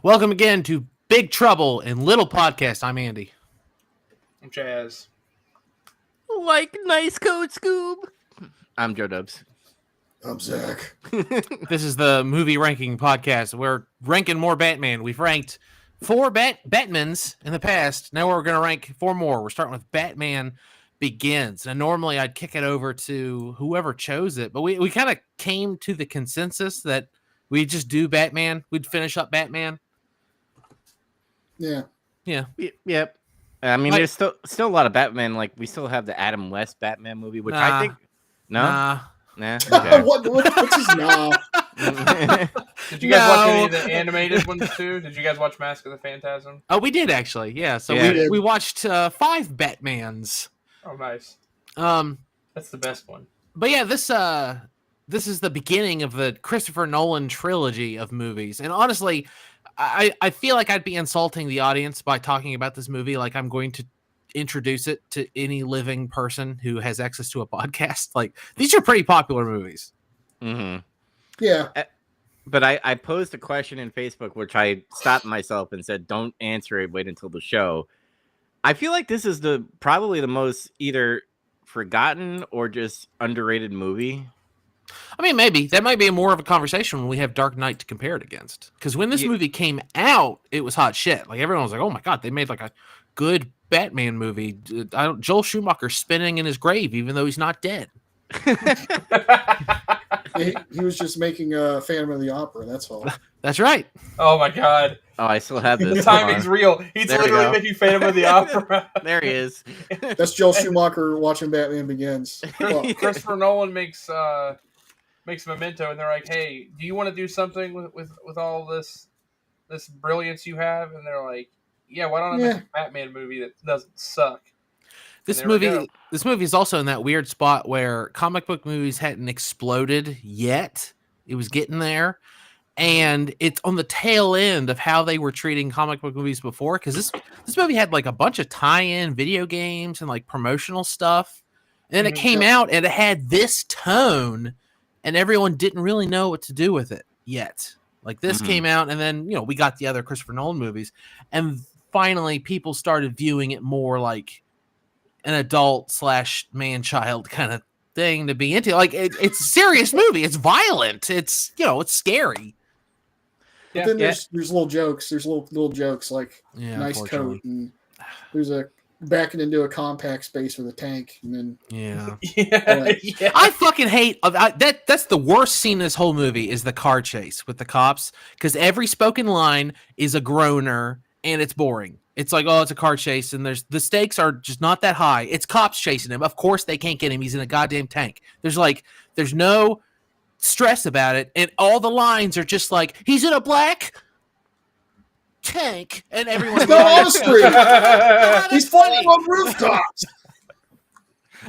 Welcome again to Big Trouble in Little Podcast. I'm Andy. I'm Chaz. Like nice coat, Scoob. I'm Joe Dubs. I'm Zach. This is the movie ranking podcast. We're ranking more Batman. We've ranked 4 Batmans in the past. Now we're going to rank 4 more. We're starting with Batman Begins. And normally I'd kick it over to whoever chose it, but we kind of came to the consensus that we'd just do Batman. We'd finish up Batman. Yeah. Yep. I mean, there's still a lot of Batman. Like, we still have the Adam West Batman movie, which I think... Nah. Okay. What's his nah? Did you guys watch any of the animated ones too? Did you guys watch Mask of the Phantasm? Oh, we did actually. Yeah. So we watched 5 Batmans. Oh, nice. That's the best one. But yeah, this is the beginning of the Christopher Nolan trilogy of movies. And honestly, I feel like I'd be insulting the audience by talking about this movie like I'm going to introduce it to any living person who has access to a podcast. Like, these are pretty popular movies. Mm-hmm. Yeah. But I posed a question in Facebook, which I stopped myself and said, don't answer it, wait until the show. I feel like this is probably the most either forgotten or just underrated movie. I mean, maybe that might be more of a conversation when we have Dark Knight to compare it against. Because when this movie came out, it was hot shit. Like, everyone was like, "Oh my god, they made like a good Batman movie." Joel Schumacher spinning in his grave, even though he's not dead. He was just making a Phantom of the Opera. That's all. That's right. Oh my god. Oh, I still have this. The timing's real. He's literally making Phantom of the Opera. There he is. That's Joel Schumacher watching Batman Begins. Christopher Nolan makes Memento, and they're like, "Hey, do you want to do something with all this brilliance you have?" And they're like, "Yeah, why don't I make a Batman movie that doesn't suck?" This movie is also in that weird spot where comic book movies hadn't exploded yet. It was getting there, and it's on the tail end of how they were treating comic book movies before. Because this movie had like a bunch of tie-in video games and like promotional stuff, and then it came out and it had this tone. And everyone didn't really know what to do with it yet. Like, this came out, and then, we got the other Christopher Nolan movies. And finally, people started viewing it more like an adult / man-child kind of thing to be into. Like, it's a serious movie. It's violent. It's, it's scary. But then there's little jokes. There's little jokes like nice coat. And there's backing into a compact space with a tank, and then I fucking hate that. That's the worst scene in this whole movie is the car chase with the cops, because every spoken line is a groaner and it's boring. It's like, oh, it's a car chase, and the stakes are just not that high. It's cops chasing him. Of course they can't get him. He's in a goddamn tank. There's no stress about it, and all the lines are just like, he's in a black tank, and everyone's going on the street. He's falling on rooftops.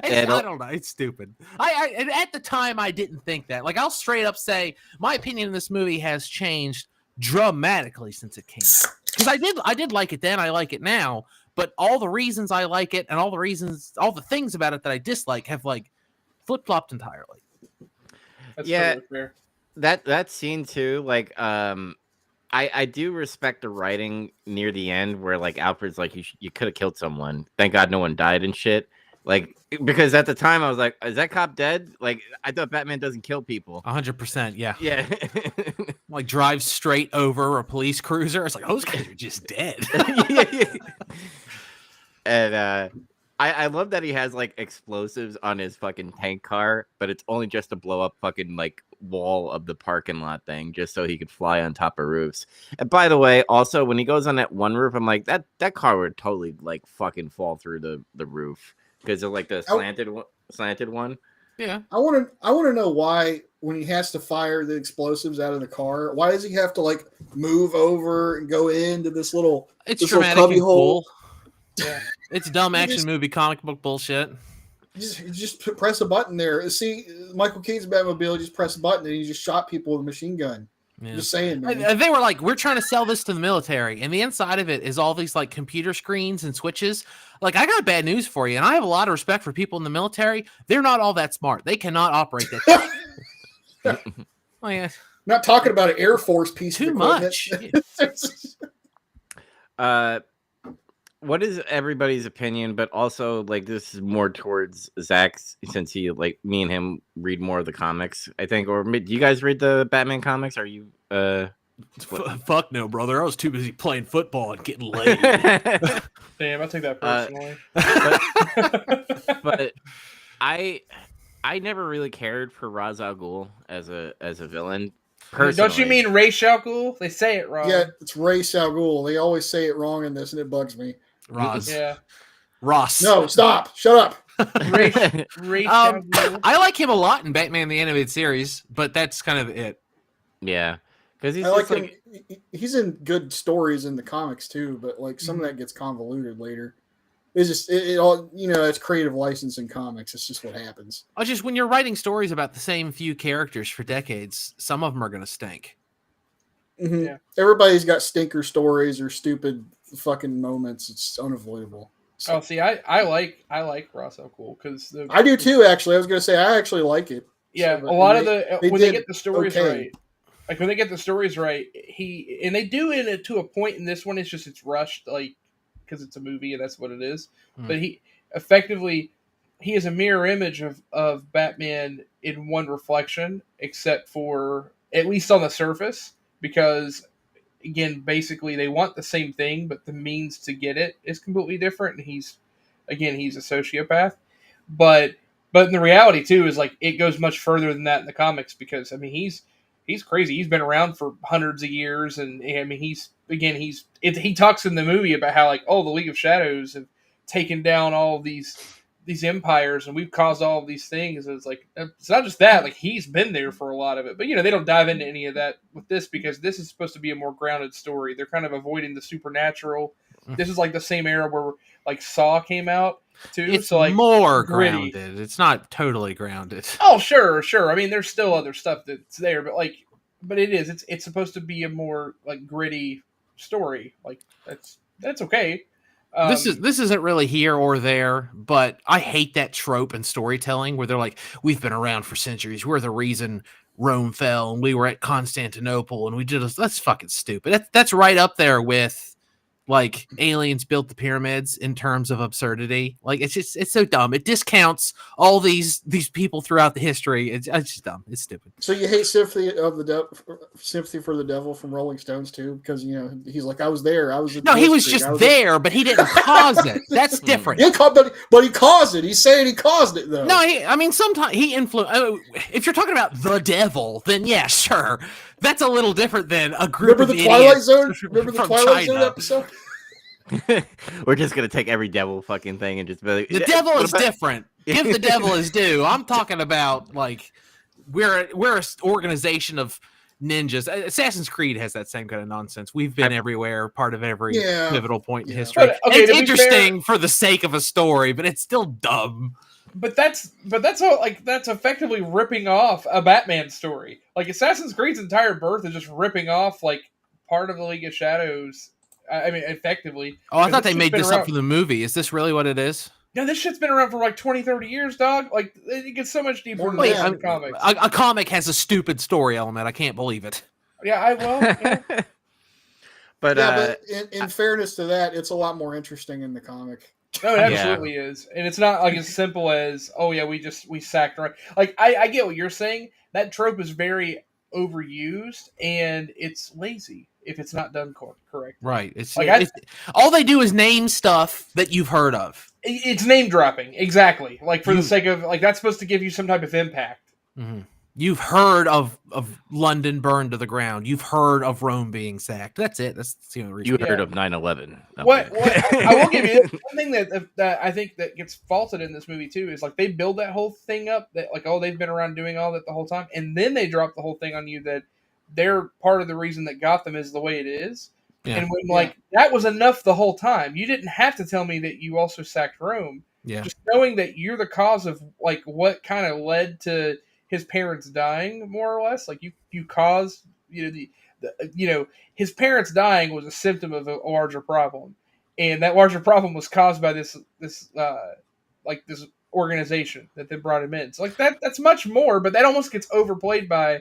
I don't know. It's stupid. I at the time I didn't think that. Like, I'll straight up say my opinion of this movie has changed dramatically since it came out. Because I did like it then. I like it now. But all the reasons I like it and all the things about it that I dislike have like flip flopped entirely. That's totally fair. That scene too, like I do respect the writing near the end where like Alfred's like, you could have killed someone. Thank God no one died and shit. Like, because at the time I was like, is that cop dead? Like, I thought Batman doesn't kill people. 100%. Yeah. Yeah. Like, drives straight over a police cruiser. It's like, those guys are just dead. And I love that he has like explosives on his fucking tank car, but it's only just to blow up fucking like wall of the parking lot thing, just so he could fly on top of roofs. And by the way, also when he goes on that one roof, I'm like, that car would totally like fucking fall through the roof because of like the slanted one. Yeah. I want to know why when he has to fire the explosives out of the car, why does he have to like move over and go into this little cubby hole? Yeah. It's dumb action movie comic book bullshit. You just press a button there. See, Michael Caine's Batmobile, just press a button and he just shot people with a machine gun. Yeah. Just saying, man. They were like, we're trying to sell this to the military, and the inside of it is all these like computer screens and switches. Like, I got bad news for you, and I have a lot of respect for people in the military. They're not all that smart. They cannot operate that. No, not talking about an Air Force piece too of equipment. Much. What is everybody's opinion? But also, like, this is more towards Zach's, since he, like, me and him read more of the comics, I think. Or do you guys read the Batman comics? Are you? Fuck no, brother. I was too busy playing football and getting laid. Damn, I take that personally. But I never really cared for Ra's al Ghul as a villain. Personally. Don't you mean Ra's al Ghul? They say it wrong. Yeah, it's Ra's al Ghul. They always say it wrong in this, and it bugs me. Ross. Yeah. Ross. No, stop. Shut up. Ra's al Ghul. I like him a lot in Batman the Animated Series, but that's kind of it. Yeah. Because he's I just like him. He's in good stories in the comics too, but like some of that gets convoluted later. It's just it all, it's creative license in comics. It's just what happens. Just when you're writing stories about the same few characters for decades, some of them are going to stink. Mm-hmm. Yeah. Everybody's got stinker stories or stupid fucking moments. It's unavoidable. So, see, I like Ra's al Ghul because I do too. Actually, I was going to say I actually like it. Yeah, so, a lot of when they get the stories okay. right. Like when they get the stories right, they do it to a point in this one. It's rushed, like because it's a movie and that's what it is. But he is a mirror image of Batman in one reflection, except for at least on the surface, because again, basically they want the same thing, but the means to get it is completely different. And he's a sociopath, but in the reality too is like it goes much further than that in the comics because I mean he's crazy. He's been around for hundreds of years, and I mean he talks in the movie about how like the League of Shadows have taken down all of these empires, and we've caused all of these things. And it's like it's not just that; like he's been there for a lot of it. But they don't dive into any of that with this because this is supposed to be a more grounded story. They're kind of avoiding the supernatural. This is like the same era where like Saw came out too. It's so like more gritty. grounded. It's not totally grounded. Oh, sure. I mean, there's still other stuff that's there, but it is. It's supposed to be a more like gritty story. Like that's okay. This isn't really here or there, but I hate that trope in storytelling where they're like, we've been around for centuries. We're the reason Rome fell, and we were at Constantinople, and we did this. That's fucking stupid. That's right up there with like aliens built the pyramids in terms of absurdity. Like it's so dumb. It discounts all these people throughout the history. It's just dumb. It's stupid. So you hate Sympathy for the Devil from Rolling Stones too, because he's like I was there. He was just there, but he didn't cause it. That's different. But he caused it. He's saying he caused it though. No, sometimes he influenced. If you're talking about the devil, then yeah, sure. That's a little different than a group Remember of the Twilight Zone? Remember the Twilight Zone episode? We're just gonna take every devil fucking thing and just be like, the devil is different. Give the devil his due. I'm talking about like we're an organization of ninjas. Assassin's Creed has that same kind of nonsense. We've been everywhere, part of every pivotal point in history. But, it's interesting for the sake of a story, but it's still dumb. But that's effectively ripping off a Batman story. Like Assassin's Creed's entire birth is just ripping off like part of the League of Shadows. I mean, effectively. Oh, I thought they made this up for the movie. Is this really what it is? No, this shit's been around for like 20, 30 years, dog. Like, it gets so much deeper than the comics. A comic has a stupid story element. I can't believe it. Yeah, yeah. But in fairness to that, it's a lot more interesting in the comic. No, it absolutely is. And it's not like as simple as, we sacked right. Like, I get what you're saying. That trope is very overused, and it's lazy if it's not done correct. Right. It's all they do is name stuff that you've heard of. It's name dropping, exactly. Like for the sake of like that's supposed to give you some type of impact. Mm-hmm. You've heard of London burned to the ground. You've heard of Rome being sacked. That's it. That's the only reason. You heard of 9/11. What I will give you one thing that I think that gets faulted in this movie too is like they build that whole thing up that like they've been around doing all that the whole time, and then they drop the whole thing on you that they're part of the reason that Gotham is the way it is. Yeah. And when that was enough the whole time. You didn't have to tell me that you also sacked Rome. Yeah. Just knowing that you're the cause of like what kind of led to his parents dying, more or less. Like you caused, his parents dying was a symptom of a larger problem, and that larger problem was caused by this organization that then brought him in. So like that's much more, but that almost gets overplayed by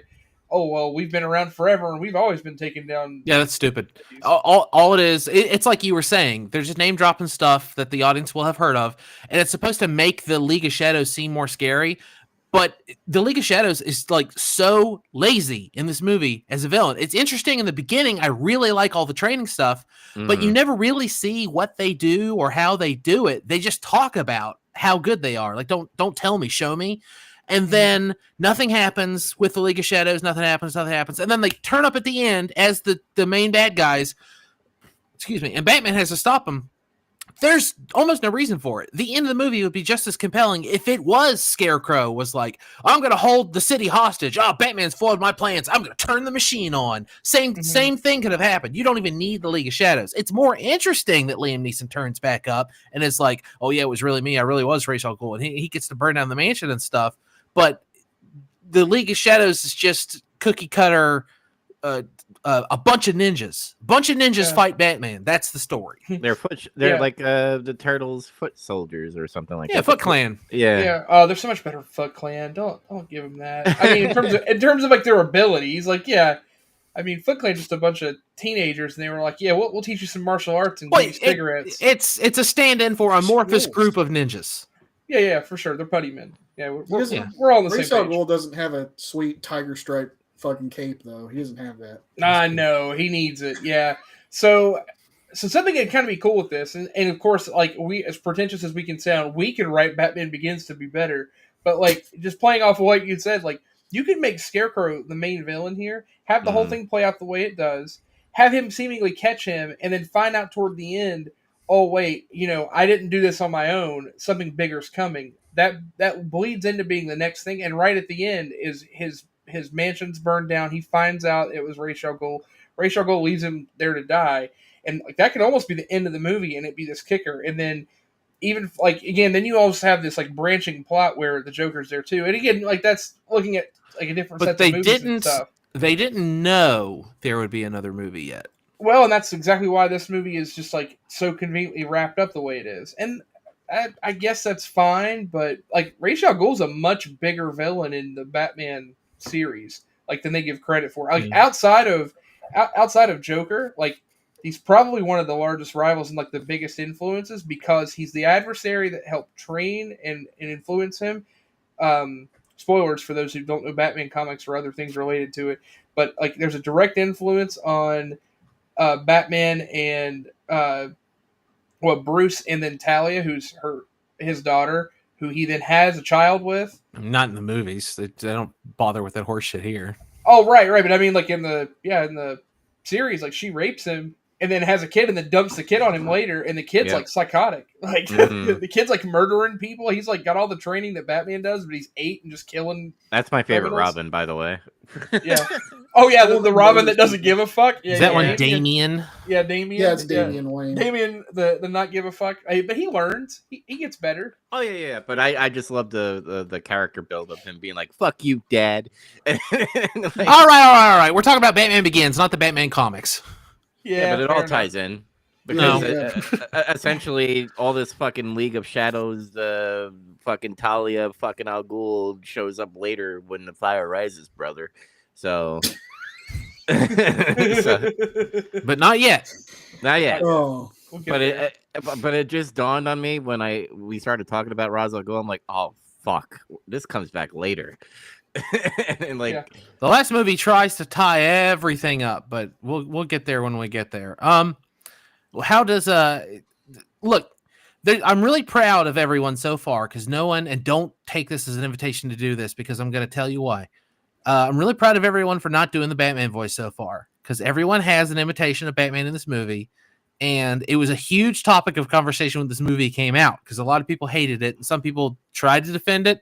oh well, we've been around forever and we've always been taking down. Yeah, that's stupid. All it is, it's like you were saying. There's just name dropping stuff that the audience will have heard of, and it's supposed to make the League of Shadows seem more scary. But the League of Shadows is like so lazy in this movie as a villain. It's interesting in the beginning. I really like all the training stuff, but you never really see what they do or how they do it. They just talk about how good they are. Like, don't tell me, show me. And then nothing happens with the League of Shadows. Nothing happens. And then they turn up at the end as the main bad guys. Excuse me. And Batman has to stop them. There's almost no reason for it. The end of the movie would be just as compelling if it was Scarecrow was like, I'm going to hold the city hostage. Oh, Batman's foiled my plans. I'm going to turn the machine on. Same thing could have happened. You don't even need the League of Shadows. It's more interesting that Liam Neeson turns back up and is like, oh yeah, it was really me. I really was Ra's al Ghul. And he gets to burn down the mansion and stuff. But the League of Shadows is just cookie cutter. A bunch of ninjas. Fight Batman. That's the story. They're like the Turtles' foot soldiers or something like that. Yeah, Foot Clan. Yeah. Oh, they're so much better. Foot Clan. Don't give them that. I mean, in terms of like their abilities, like I mean, Foot Clan just a bunch of teenagers, and they were like, yeah, we'll teach you some martial arts and give you cigarettes. It's a stand-in for an amorphous group of ninjas. Yeah, for sure. They're putty men. Yeah, we're all on the same page. Ra's al Ghul doesn't have a sweet tiger stripe fucking cape though. He doesn't have that. I know he needs it. Yeah. So something that kind of be cool with this, and of course, like we, as pretentious as we can sound, we can write Batman Begins to be better. But like just playing off of what you said, like you can make Scarecrow the main villain here, have the whole thing play out the way it does, have him seemingly catch him, and then find out toward the end, oh wait, I didn't do this on my own. Something bigger's coming. That bleeds into being the next thing, and right at the end is his mansion's burned down. He finds out it was Ra's al Ghul. Ra's al Ghul leaves him there to die. And like that could almost be the end of the movie and it'd be this kicker. And then even like again, then you also have this like branching plot where the Joker's there too. And again, like that's looking at like a different set of movies and stuff. They didn't know there would be another movie yet. Well, and that's exactly why this movie is just like so conveniently wrapped up the way it is. And I guess that's fine, but like Ra's al Ghul's a much bigger villain in the Batman series like than they give credit for. Like outside of Joker, like he's probably one of the largest rivals and like the biggest influences because he's the adversary that helped train and influence him. Spoilers for those who don't know Batman comics or other things related to it, but like there's a direct influence on Batman and Bruce, and then Talia, who's his daughter, who he then has a child with. Not in the movies. They don't bother with that horse shit here. Oh, right. But I mean, like in the series, like she rapes him and then has a kid and then dumps the kid on him later, and the kid's like psychotic. Like the kid's like murdering people. He's like got all the training that Batman does, but he's 8 and just killing. That's my favorite Robin, by the way. Yeah. Oh yeah, the Robin that doesn't give a fuck. Yeah, is that one Damian? Yeah, Damian. Yeah, it's Damian Wayne. Damian, the not give a fuck. But he learns. He gets better. Oh yeah. But I just love the character build of him being like, "Fuck you, Dad." Like, all right. We're talking about Batman Begins, not the Batman comics. Yeah, but it all ties in. Because essentially all this fucking League of Shadows, fucking Talia, fucking Al Ghul shows up later when the fire rises, brother. So, but not yet. Not yet. Oh. But it just dawned on me when we started talking about Ra's al Ghul. I'm like, oh fuck, this comes back later. And like the last movie tries to tie everything up, but we'll get there when we get there. How does look? I'm really proud of everyone so far because no one, and don't take this as an invitation to do this because I'm going to tell you why. I'm really proud of everyone for not doing the Batman voice so far because everyone has an imitation of Batman in this movie, and it was a huge topic of conversation when this movie came out because a lot of people hated it and some people tried to defend it.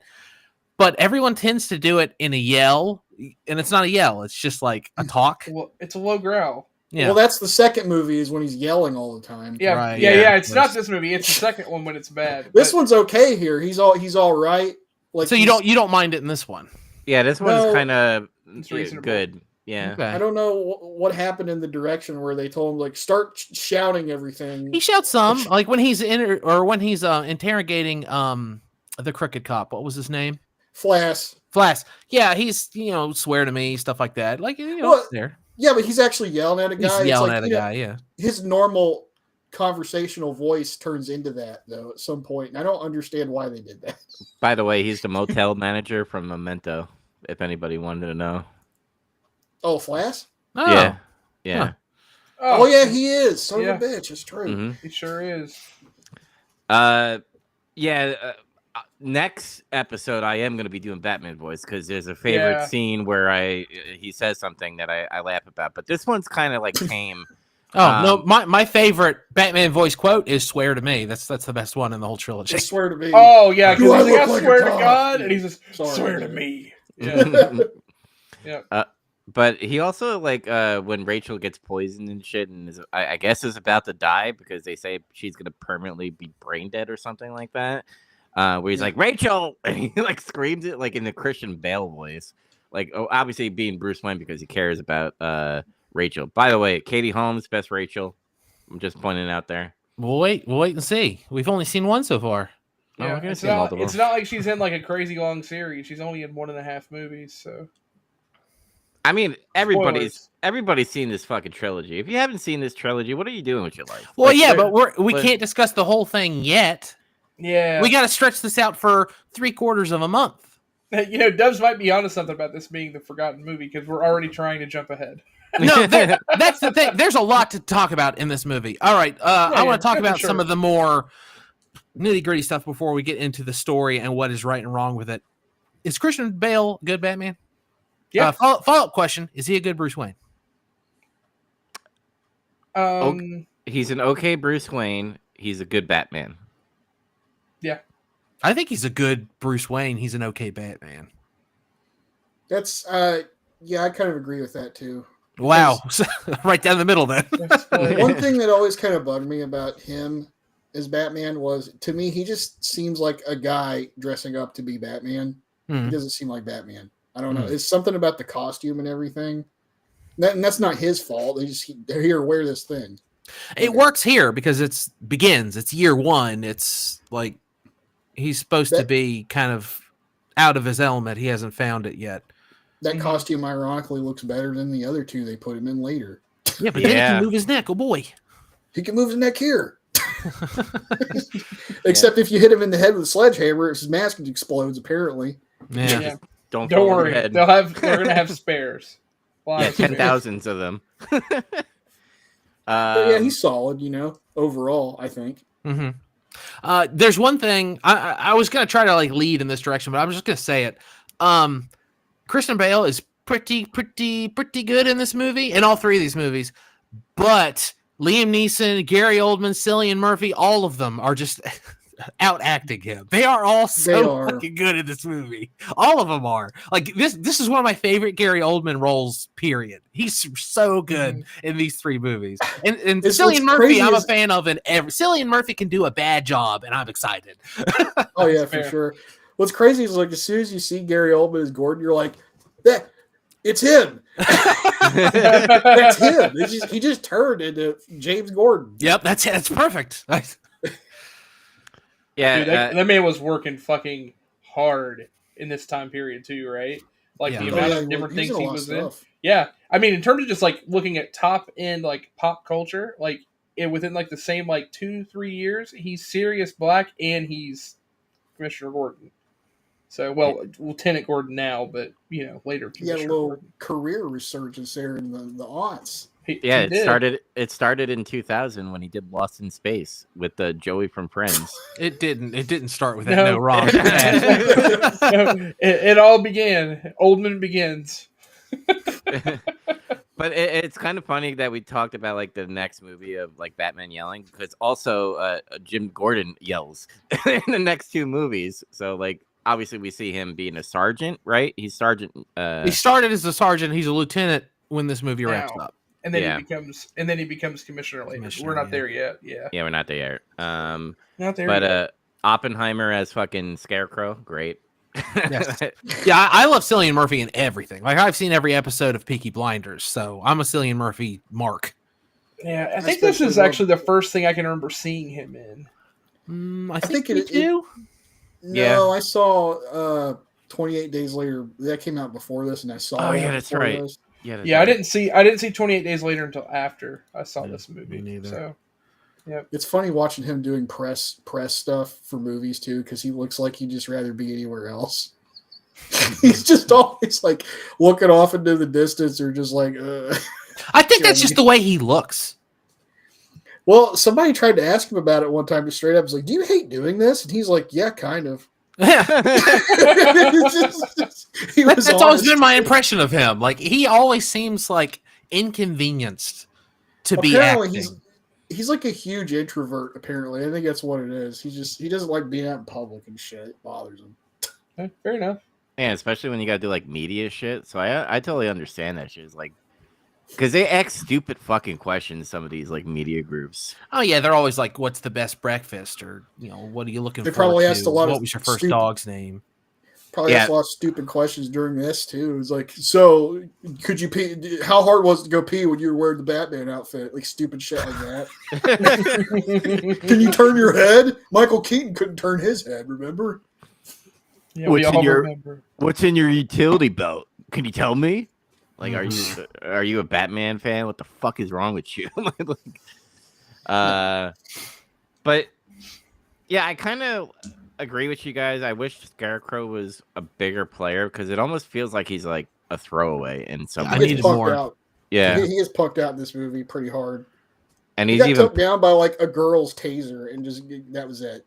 But everyone tends to do it in a yell, and it's not a yell. It's just like a talk. Well, it's a low growl. Yeah. Well, that's the second movie is when he's yelling all the time. Yeah, right, yeah. It's not this movie. It's the second one when it's bad. This one's okay here. He's all right. Like so you don't mind it in this one. Yeah, this one's kind of reasonable. good. Yeah. Okay. I don't know what happened in the direction where they told him like start shouting everything. He shouts some like when he's interrogating the crooked cop. What was his name? Flass. Flash. Yeah, he's swear to me, stuff like that. Like there. Yeah, but he's actually yelling at a guy. He's yelling at a guy. Yeah. His normal conversational voice turns into that though at some point, and I don't understand why they did that. By the way, he's the motel manager from Memento. If anybody wanted to know. Oh, Flash? Oh. Yeah. Huh. Oh yeah, he is. Son of a bitch. It's true. Mm-hmm. He sure is. Next episode, I am going to be doing Batman voice because there's a favorite scene where he says something that I laugh about. But this one's kind of like tame. No, my favorite Batman voice quote is "Swear to me." That's the best one in the whole trilogy. Just swear to me. Oh yeah, because he's like, I swear to God, and he's just swear to me. Yeah. Yeah. But he also when Rachel gets poisoned and shit, and I guess is about to die because they say she's gonna permanently be brain dead or something like that. Where he's like, Rachel, and he screams it in the Christian Bale voice, obviously being Bruce Wayne because he cares about Rachel. By the way, Katie Holmes, best Rachel. I'm just pointing it out there. We'll wait and see. We've only seen one so far. Yeah, it's not like she's in a crazy long series. She's only in 1.5 movies, so. I mean, everybody's seen this fucking trilogy. If you haven't seen this trilogy, what are you doing with your life? Well, but we can't discuss the whole thing yet. Yeah, we got to stretch this out for 3/4 of a month. Dubs might be onto something about this being the forgotten movie because we're already trying to jump ahead. No, that's the thing. There's a lot to talk about in this movie. All right, I want to talk about some of the more nitty-gritty stuff before we get into the story and what is right and wrong with it. Is Christian Bale good Batman? Yeah. Follow-up question: is he a good Bruce Wayne? He's an okay Bruce Wayne. He's a good Batman. Yeah. I think he's a good Bruce Wayne. He's an okay Batman. That's I kind of agree with that too. Wow. Right down the middle then. One thing that always kind of bugged me about him as Batman was, to me, he just seems like a guy dressing up to be Batman. He doesn't seem like Batman. I don't know. It's something about the costume and everything. And that's not his fault. They're here to wear this thing. It works here because it's year one. It's like he's supposed to be kind of out of his element. He hasn't found it yet. That costume ironically looks better than the other two they put him in later. Yeah, but then he can move his neck. Oh boy. He can move his neck here. Except if you hit him in the head with a sledgehammer, his mask explodes apparently. Yeah. Don't worry. They're gonna have spares. 10,000s of them. But yeah, he's solid, overall, I think. Mm-hmm. There's one thing I was gonna try to lead in this direction, but I'm just gonna say it. Christian Bale is pretty good in this movie, in all three of these movies, but Liam Neeson, Gary Oldman, Cillian Murphy, all of them are just out acting him. They are all so fucking good in this movie. All of them are. This is one of my favorite Gary Oldman roles, period. He's so good in these three movies. And Cillian Murphy, I'm a fan of in every. Cillian Murphy can do a bad job, and I'm excited. Oh yeah, for sure. What's crazy is as soon as you see Gary Oldman as Gordon, you're like, it's him. That's him. He just turned into James Gordon. Yep, that's it. That's perfect. Yeah, dude, that man was working fucking hard in this time period too, right? The amount of different things he was in. Yeah, I mean, in terms of just looking at top end pop culture, within the same 2-3 years, he's Sirius Black and he's Commissioner Gordon. So, Lieutenant Gordon now, but later. He had a little career resurgence there in the aughts. It started in 2000 when he did Lost in Space with Joey from Friends. It didn't start with that. No, wrong. It all began. Oldman Begins. But it's kind of funny that we talked about the next movie of Batman yelling, because also Jim Gordon yells in the next two movies. So obviously we see him being a sergeant, right? He's sergeant. He started as a sergeant. He's a lieutenant when this movie wraps up. And then he becomes commissioner later. We're not there yet. Yeah. Yeah, we're not there yet. Not there but yet. Oppenheimer as fucking Scarecrow, great. Yes. Yeah, I love Cillian Murphy in everything. I've seen every episode of Peaky Blinders, so I'm a Cillian Murphy mark. Yeah, I think this is actually the first thing I can remember seeing him in. I think you do. No, I saw 28 Days Later. That came out before this, and I saw. Oh yeah, that's right. This. Yeah, I didn't see 28 Days Later until after I saw this movie. Me neither. So, yep. It's funny watching him doing press stuff for movies too, because he looks like he'd just rather be anywhere else. He's just always like looking off into the distance, or just like. I think that's just the way he looks. Well, somebody tried to ask him about it one time, just straight up. Was like, "Do you hate doing this?" And he's like, "Yeah, kind of." That's always been my impression of him. Like, he always seems like inconvenienced to be acting. He's like a huge introvert. Apparently, I think that's what it is. He doesn't like being out in public and shit. It bothers him. Fair enough. Yeah, especially when you gotta do like media shit. So I totally understand that shit. It's like, because they ask stupid fucking questions. Some of these like media groups. Oh yeah, they're always like, "What's the best breakfast?" Or what are you looking for? They probably asked a lot of what was your first dog's name? Probably asked a lot of stupid questions during this too. It was like, so could you pee? How hard was it to go pee when you were wearing the Batman outfit? Like stupid shit like that. Can you turn your head? Michael Keaton couldn't turn his head. Remember? Yeah, remember. What's in your utility belt? Can you tell me? Like, are you a Batman fan? What the fuck is wrong with you? But yeah, I kind of agree with you guys. I wish Scarecrow was a bigger player because it almost feels like he's like a throwaway in some. I needed more. Out. Yeah, he gets punked out in this movie pretty hard. And he got took down by like a girl's taser, and just that was it.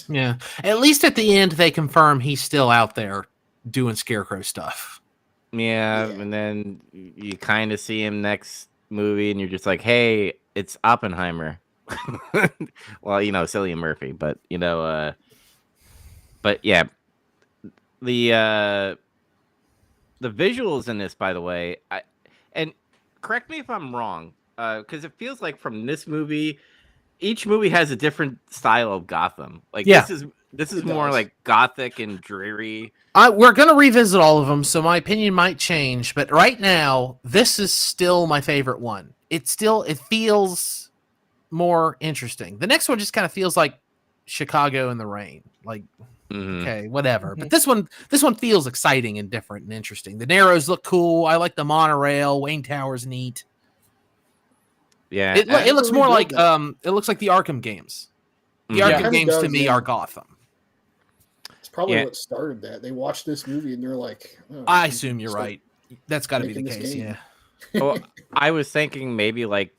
Yeah, at least at the end they confirm he's still out there doing Scarecrow stuff. Yeah, and then you kind of see him next movie, and you're just like, "Hey, it's Oppenheimer." Well, Cillian Murphy, but but yeah, the visuals in this, by the way, and correct me if I'm wrong. Because it feels like from this movie, each movie has a different style of Gotham. Like this is more like gothic and dreary. We're gonna revisit all of them, so my opinion might change. But right now, this is still my favorite one. It feels more interesting. The next one just kind of feels like Chicago in the rain. Like, okay, whatever. But this one feels exciting and different and interesting. The Narrows look cool. I like the monorail. Wayne Tower's neat. Yeah, it looks more like it looks like the Arkham games. The Arkham games to me are Gotham. It's probably what started that. They watched this movie and they're like, I assume you're right. That's got to be the case. Yeah. Well, I was thinking maybe like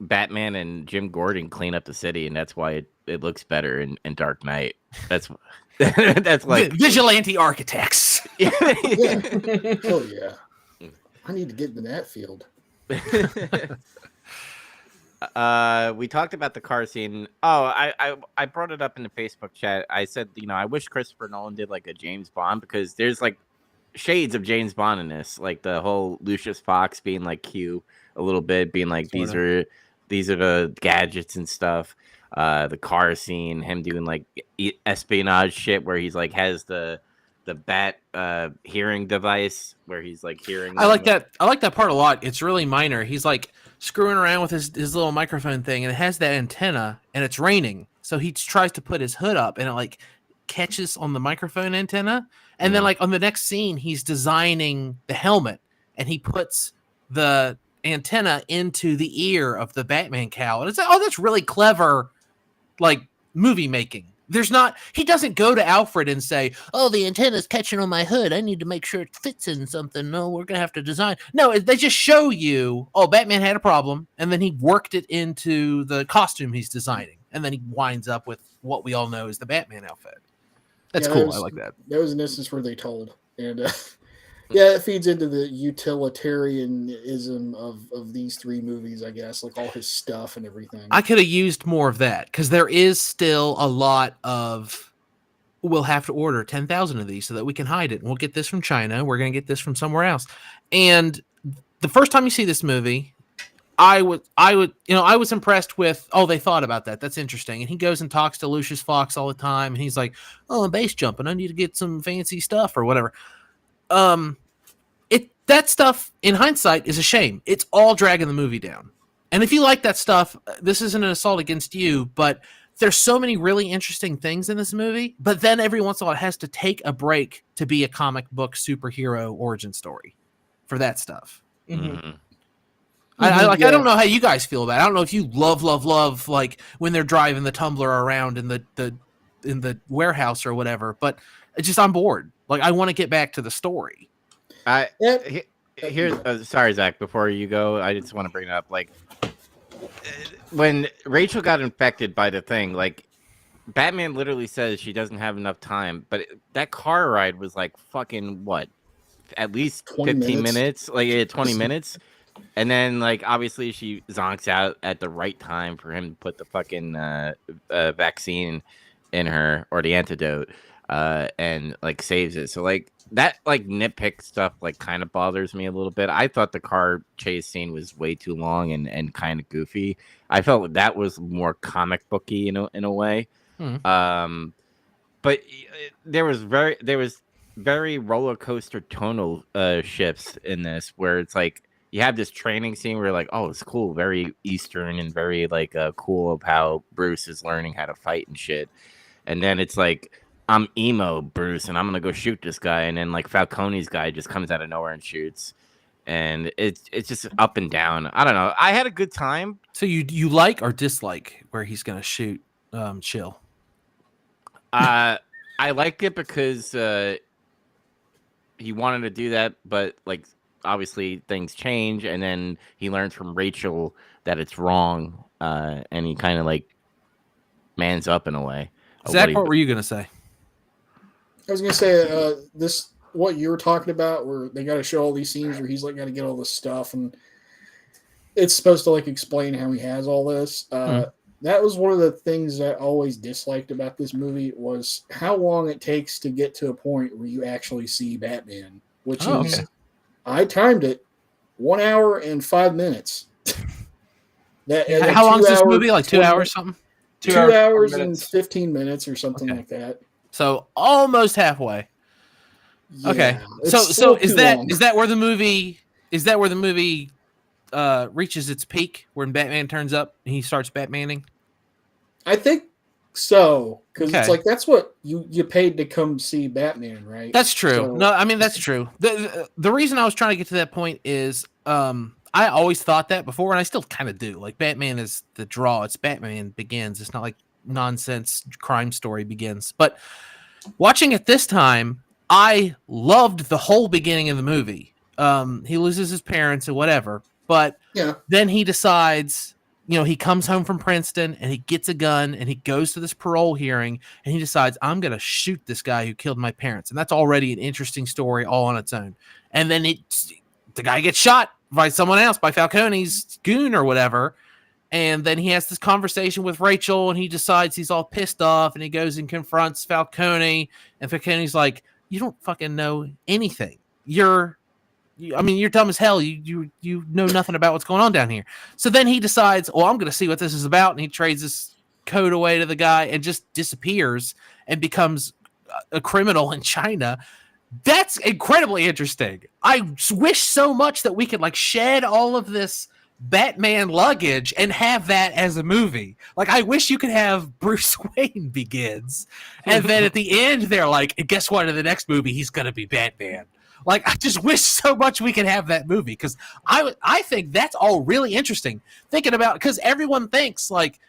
Batman and Jim Gordon clean up the city, and that's why it looks better in Dark Knight. That's like vigilante architects. Yeah. Oh yeah. I need to get into that field. We talked about the car scene. Oh, I brought it up in the Facebook chat. I said, I wish Christopher Nolan did like a James Bond, because there's like shades of James Bond in this, like the whole Lucius Fox being like Q a little bit, being like these are the gadgets and stuff. The car scene, him doing like espionage shit where he's like has the bat hearing device where he's like hearing. I like that part a lot. It's really minor. He's like screwing around with his little microphone thing, and it has that antenna, and it's raining, so he tries to put his hood up, and it like catches on the microphone antenna, and then like on the next scene he's designing the helmet, and he puts the antenna into the ear of the Batman cowl, and it's like, oh, that's really clever, like movie making. He doesn't go to Alfred and say, oh, the antenna's catching on my hood, I need to make sure it fits in something. No, we're going to have to design. No, they just show you, oh, Batman had a problem, and then he worked it into the costume he's designing, and then he winds up with what we all know is the Batman outfit. That's cool. I like that. That was an instance where they told. And it feeds into the utilitarianism of these three movies, I guess, like all his stuff and everything. I could have used more of that, because there is still a lot of, we'll have to order 10,000 of these so that we can hide it. We'll get this from China. We're going to get this from somewhere else. And the first time you see this movie, I was impressed with, oh, they thought about that. That's interesting. And he goes and talks to Lucius Fox all the time, and he's like, oh, I'm base jumping. I need to get some fancy stuff or whatever. That stuff in hindsight is a shame. It's all dragging the movie down. And if you like that stuff, this isn't an assault against you, but there's so many really interesting things in this movie, but then every once in a while it has to take a break to be a comic book superhero origin story for that stuff. Mm-hmm. I don't know how you guys feel about it. I don't know if you love like when they're driving the Tumbler around in the warehouse or whatever, but it's just I'm bored. Like I want to get back to the story. Sorry, Zach, before you go, I just want to bring it up. Like when Rachel got infected by the thing, like Batman literally says she doesn't have enough time, but that car ride was like fucking what? At least 15 minutes, like 20 minutes. And then, like, obviously she zonks out at the right time for him to put the fucking vaccine in her, or the antidote, and, like, saves it. So, like, that, like, nitpick stuff, like, kind of bothers me a little bit. I thought the car chase scene was way too long and kind of goofy. I felt that was more comic booky, in a way. But there was very roller coaster tonal shifts in this, where it's like, you have this training scene where you're like, oh, it's cool, very Eastern and very like cool of how Bruce is learning how to fight and shit. And then it's like, I'm emo Bruce and I'm gonna go shoot this guy, and then like Falcone's guy just comes out of nowhere and shoots, and it's just up and down. I don't know. I had a good time. So you like or dislike where he's gonna shoot Chill? I liked it because he wanted to do that, but like, obviously things change, and then he learns from Rachel that it's wrong, and he kind of like mans up in a way. Zach, what were you gonna say? I was gonna say this, what you were talking about, where they got to show all these scenes where he's like got to get all this stuff, and it's supposed to like explain how he has all this. That was one of the things that I always disliked about this movie, was how long it takes to get to a point where you actually see Batman, which is. Okay. I timed it 1 hour and 5 minutes. How long is this movie? Like 2 hours something? 2 hours and 15 minutes or something like that. So almost halfway. Yeah, okay. So is that where the movie reaches its peak when Batman turns up and he starts Batmaning? I think so, because it's like that's what you paid to come see Batman, right? That's true. So, no, I mean that's true. The reason I was trying to get to that point is I always thought that before, and I still kind of do. Like Batman is the draw. It's Batman Begins. It's not like nonsense crime story begins. But watching it this time, I loved the whole beginning of the movie. He loses his parents or whatever, but then he decides. He comes home from Princeton and he gets a gun and he goes to this parole hearing and he decides, I'm going to shoot this guy who killed my parents. And that's already an interesting story all on its own. And then the guy gets shot by someone else, by Falcone's goon or whatever. And then he has this conversation with Rachel and he decides he's all pissed off and he goes and confronts Falcone. And Falcone's like, you don't fucking know anything. You're dumb as hell. You know nothing about what's going on down here. So then he decides, I'm going to see what this is about. And he trades this code away to the guy and just disappears and becomes a criminal in China. That's incredibly interesting. I wish so much that we could like shed all of this Batman luggage and have that as a movie. Like, I wish you could have Bruce Wayne Begins. And then at the end, they're like, guess what? In the next movie, he's going to be Batman. Like, I just wish so much we could have that movie, because I think that's all really interesting. Thinking about, because everyone thinks, like,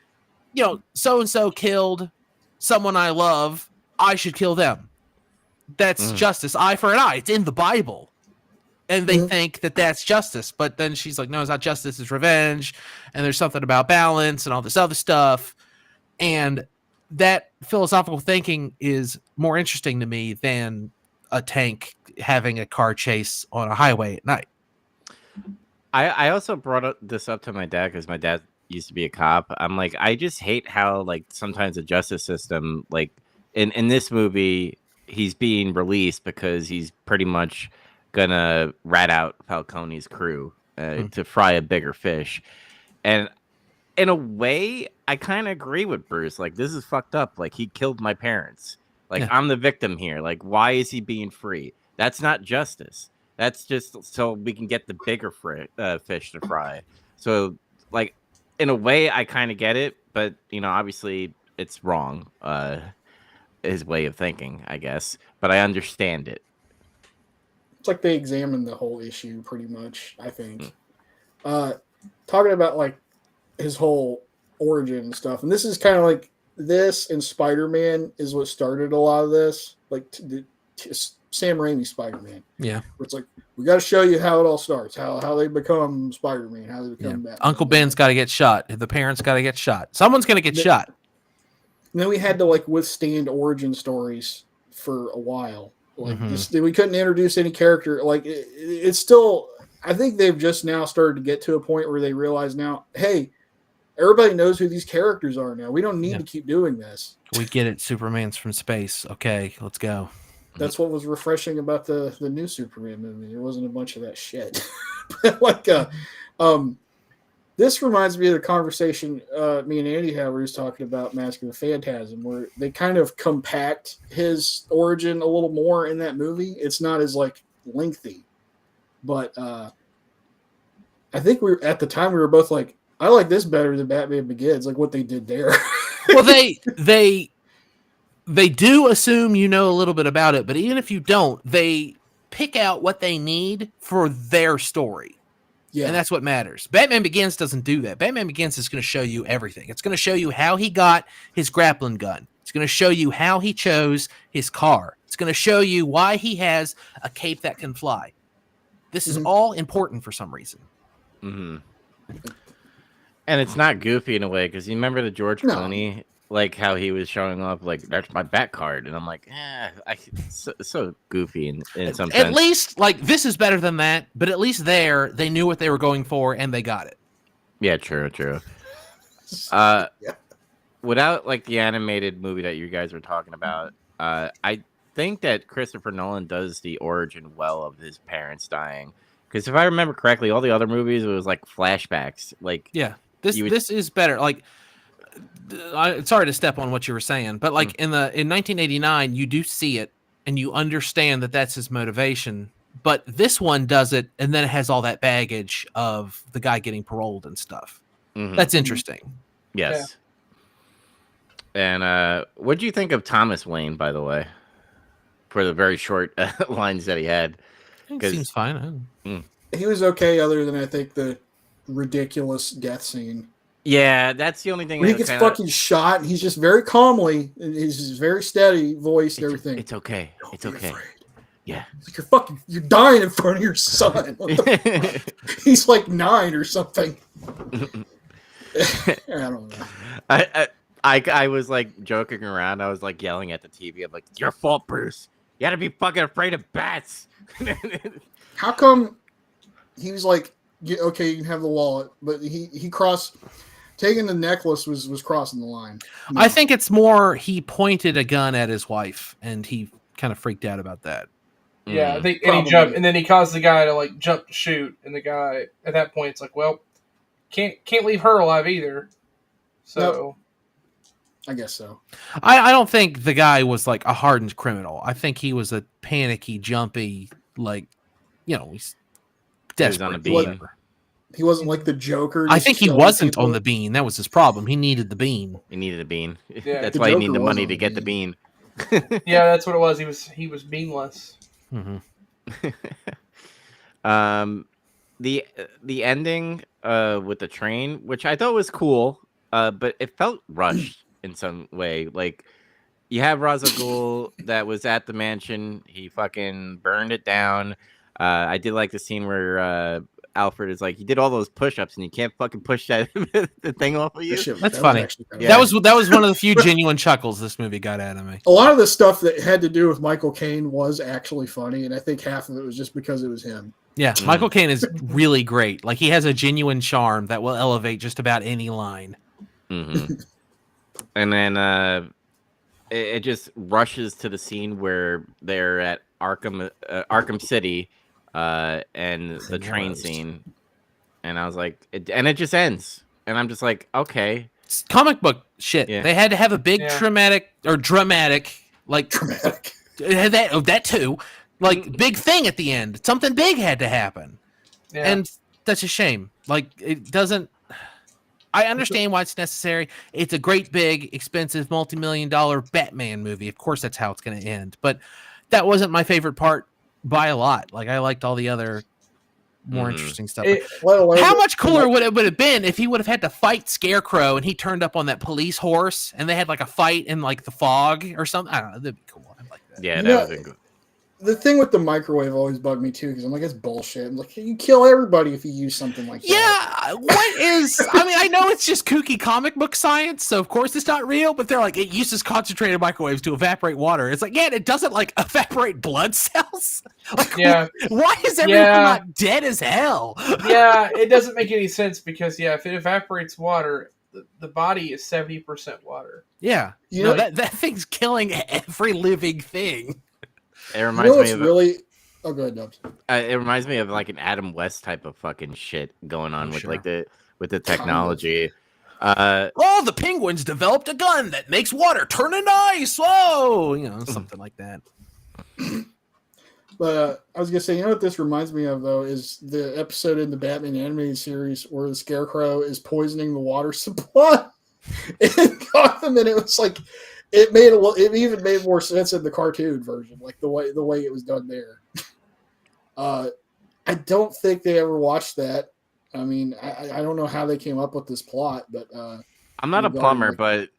so-and-so killed someone I love, I should kill them. That's justice, eye for an eye. It's in the Bible. And they think that that's justice. But then she's like, no, it's not justice, it's revenge. And there's something about balance and all this other stuff. And that philosophical thinking is more interesting to me than a tank having a car chase on a highway at night. I also brought this up to my dad because my dad used to be a cop. I'm like, I just hate how like sometimes the justice system, like in this movie, he's being released because he's pretty much gonna rat out Falcone's crew to fry a bigger fish. And in a way, I kind of agree with Bruce. Like, this is fucked up. Like, he killed my parents. Like, I'm the victim here. Like, why is he being free? That's not justice. That's just so we can get the bigger fish to fry. So, like, in a way, I kind of get it. But, obviously, it's wrong. His way of thinking, I guess, but I understand it. It's like they examined the whole issue pretty much, I think. Talking about like his whole origin and stuff, and this is kind of like this and Spider-Man is what started a lot of this, like Sam Raimi Spider-Man. Yeah, where it's like we got to show you how it all starts, how they become Spider-Man, how they become Batman. Uncle Ben's got to get shot. The parents got to get shot. Someone's going to get shot. And then we had to like withstand origin stories for a while. Like we couldn't introduce any character. Like it's still. I think they've just now started to get to a point where they realize now, hey, everybody knows who these characters are now. We don't need to keep doing this. We get it. Superman's from space. Okay, let's go. That's what was refreshing about the new Superman movie. There wasn't a bunch of that shit. But like, this reminds me of the conversation me and Andy had where he was talking about Mask of the Phantasm, where they kind of compact his origin a little more in that movie. It's not as like lengthy, but I think at the time we were both like, I like this better than Batman Begins, like what they did there. Well, they do assume you know a little bit about it, but even if you don't, they pick out what they need for their story. Yeah. And that's what matters. Batman Begins doesn't do that. Batman Begins is going to show you everything. It's going to show you how he got his grappling gun. It's going to show you how he chose his car. It's going to show you why he has a cape that can fly. This is all important for some reason. Mm-hmm. And it's not goofy in a way, because you remember the George Clooney, like how he was showing up, like, that's my bat card. And I'm like, so goofy in some sense. At least, like, this is better than that, but at least there, they knew what they were going for, and they got it. Yeah, true. Without, like, the animated movie that you guys were talking about, I think that Christopher Nolan does the origin well of his parents dying. Because if I remember correctly, all the other movies, it was, like, flashbacks. Like, yeah. This is better. Like, sorry to step on what you were saying, but like in 1989, you do see it and you understand that that's his motivation. But this one does it, and then it has all that baggage of the guy getting paroled and stuff. Mm-hmm. That's interesting. Yes. Yeah. And what do you think of Thomas Wayne, by the way, for the very short lines that he had? It seems fine. He was okay, other than I think the ridiculous death scene. Yeah, that's the only thing. When he gets fucking shot, and he's just very calmly, and he's very steady voice and everything. It's okay. It's okay. Afraid. Yeah. It's like you're dying in front of your son. He's like 9 or something. I don't know. I was like joking around. I was like yelling at the TV. I'm like, "It's your fault, Bruce. You gotta be fucking afraid of bats." How come he was like, okay, you can have the wallet, but he crossed, taking the necklace was crossing the line. No. I think it's more he pointed a gun at his wife and he kind of freaked out about that. Yeah, I think, and he jumped, and then he caused the guy to like jump to shoot, and the guy at that point it's like, well, can't leave her alive either. So, nope. I guess so. I don't think the guy was like a hardened criminal. I think he was a panicky, jumpy, like, he's desperate. He was on a bean. He wasn't like the Joker. I think he wasn't on the bean. That was his problem. He needed the bean. He needed a bean. Yeah, that's why he needed the money to get the bean. Yeah, that's what it was. He was beanless. Mm-hmm. The ending with the train, which I thought was cool, but it felt rushed in some way. Like, you have Ra's al Ghul that was at the mansion. He fucking burned it down. I did like the scene where Alfred is like, you did all those push-ups and you can't fucking push that the thing off of you. That's funny. That was one of the few genuine chuckles this movie got out of me. A lot of the stuff that had to do with Michael Caine was actually funny, and I think half of it was just because it was him. Yeah, Michael Caine is really great. Like, he has a genuine charm that will elevate just about any line. Mm-hmm. And then it just rushes to the scene where they're at Arkham City, and the train scene, and I was like, it just ends, and I'm just like, okay, it's comic book shit. Yeah. They had to have a big dramatic, like dramatic. That too, like big thing at the end. Something big had to happen, and that's a shame. Like, it doesn't. I understand why it's necessary. It's a great, big, expensive, multi-million-dollar Batman movie. Of course, that's how it's going to end. But that wasn't my favorite part by a lot. Like, I liked all the other more interesting stuff. How much cooler would it have been if he would have had to fight Scarecrow and he turned up on that police horse and they had like a fight in like the fog or something? I don't know. That'd be cool. I'd like that. Yeah, that would have been good. The thing with the microwave always bugged me too, because I'm like, it's bullshit. I'm like, you kill everybody if you use something like that. Yeah, what is? I mean, I know it's just kooky comic book science, so of course it's not real. But they're like, it uses concentrated microwaves to evaporate water. It's like, yeah, it doesn't like evaporate blood cells. Like, yeah, why is everyone not dead as hell? Yeah, it doesn't make any sense because if it evaporates water, the body is 70% water. Yeah, that thing's killing every living thing. It reminds me of really. Oh, go ahead, Dubs. It reminds me of like an Adam West type of fucking shit going on with like the technology. The Penguins developed a gun that makes water turn into ice. Whoa, something like that. But I was gonna say, what this reminds me of though is the episode in the Batman animated series where the Scarecrow is poisoning the water supply in Gotham, and it was like. It even made more sense in the cartoon version, like the way it was done there. I don't think they ever watched that. I mean, I don't know how they came up with this plot, but I'm not a plumber, but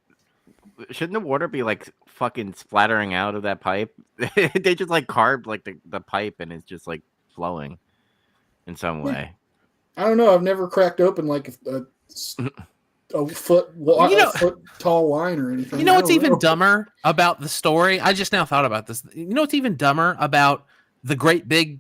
shouldn't the water be like fucking splattering out of that pipe? They just like carved like the pipe and it's just like flowing in some way. I don't know. I've never cracked open like a foot tall line or anything. You know what's even dumber about the story? I just now thought about this. You know what's even dumber about the great big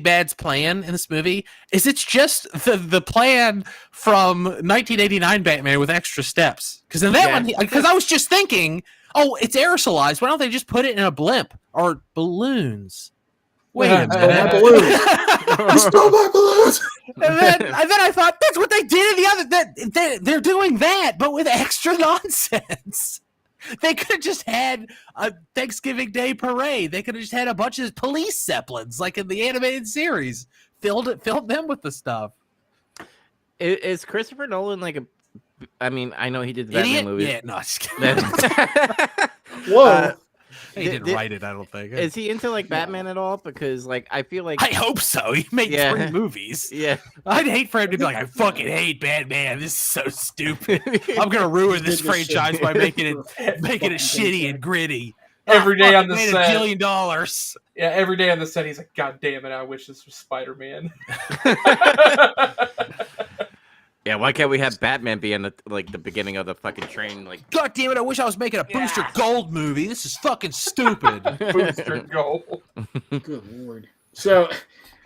bad's plan in this movie is it's just the plan from 1989 Batman with extra steps. Because in that one, because I was just thinking, it's aerosolized. Why don't they just put it in a blimp or balloons? Wait a minute. I stole my balloons. And then I thought that's what they did in the other. They're doing that, but with extra nonsense. They could have just had a Thanksgiving Day parade. They could have just had a bunch of police zeppelins, like in the animated series. Filled them with the stuff. Is Christopher Nolan like a? I mean, I know he did the Batman movie. Yeah, no, just kidding. Whoa. He didn't write it, I don't think. Is he into like Batman at all? Because like I feel like I hope so. He made 3 movies. Yeah, I'd hate for him to be like, I fucking hate Batman. This is so stupid. I'm gonna ruin this franchise by making it shitty and gritty. Every day on the set, $1 billion. Yeah, every day on the set, he's like, God damn it! I wish this was Spider-Man. Yeah, why can't we have Batman be in the beginning of the fucking train? Like, God damn it! I wish I was making a Booster Gold movie. This is fucking stupid. Booster Gold. Good lord. So,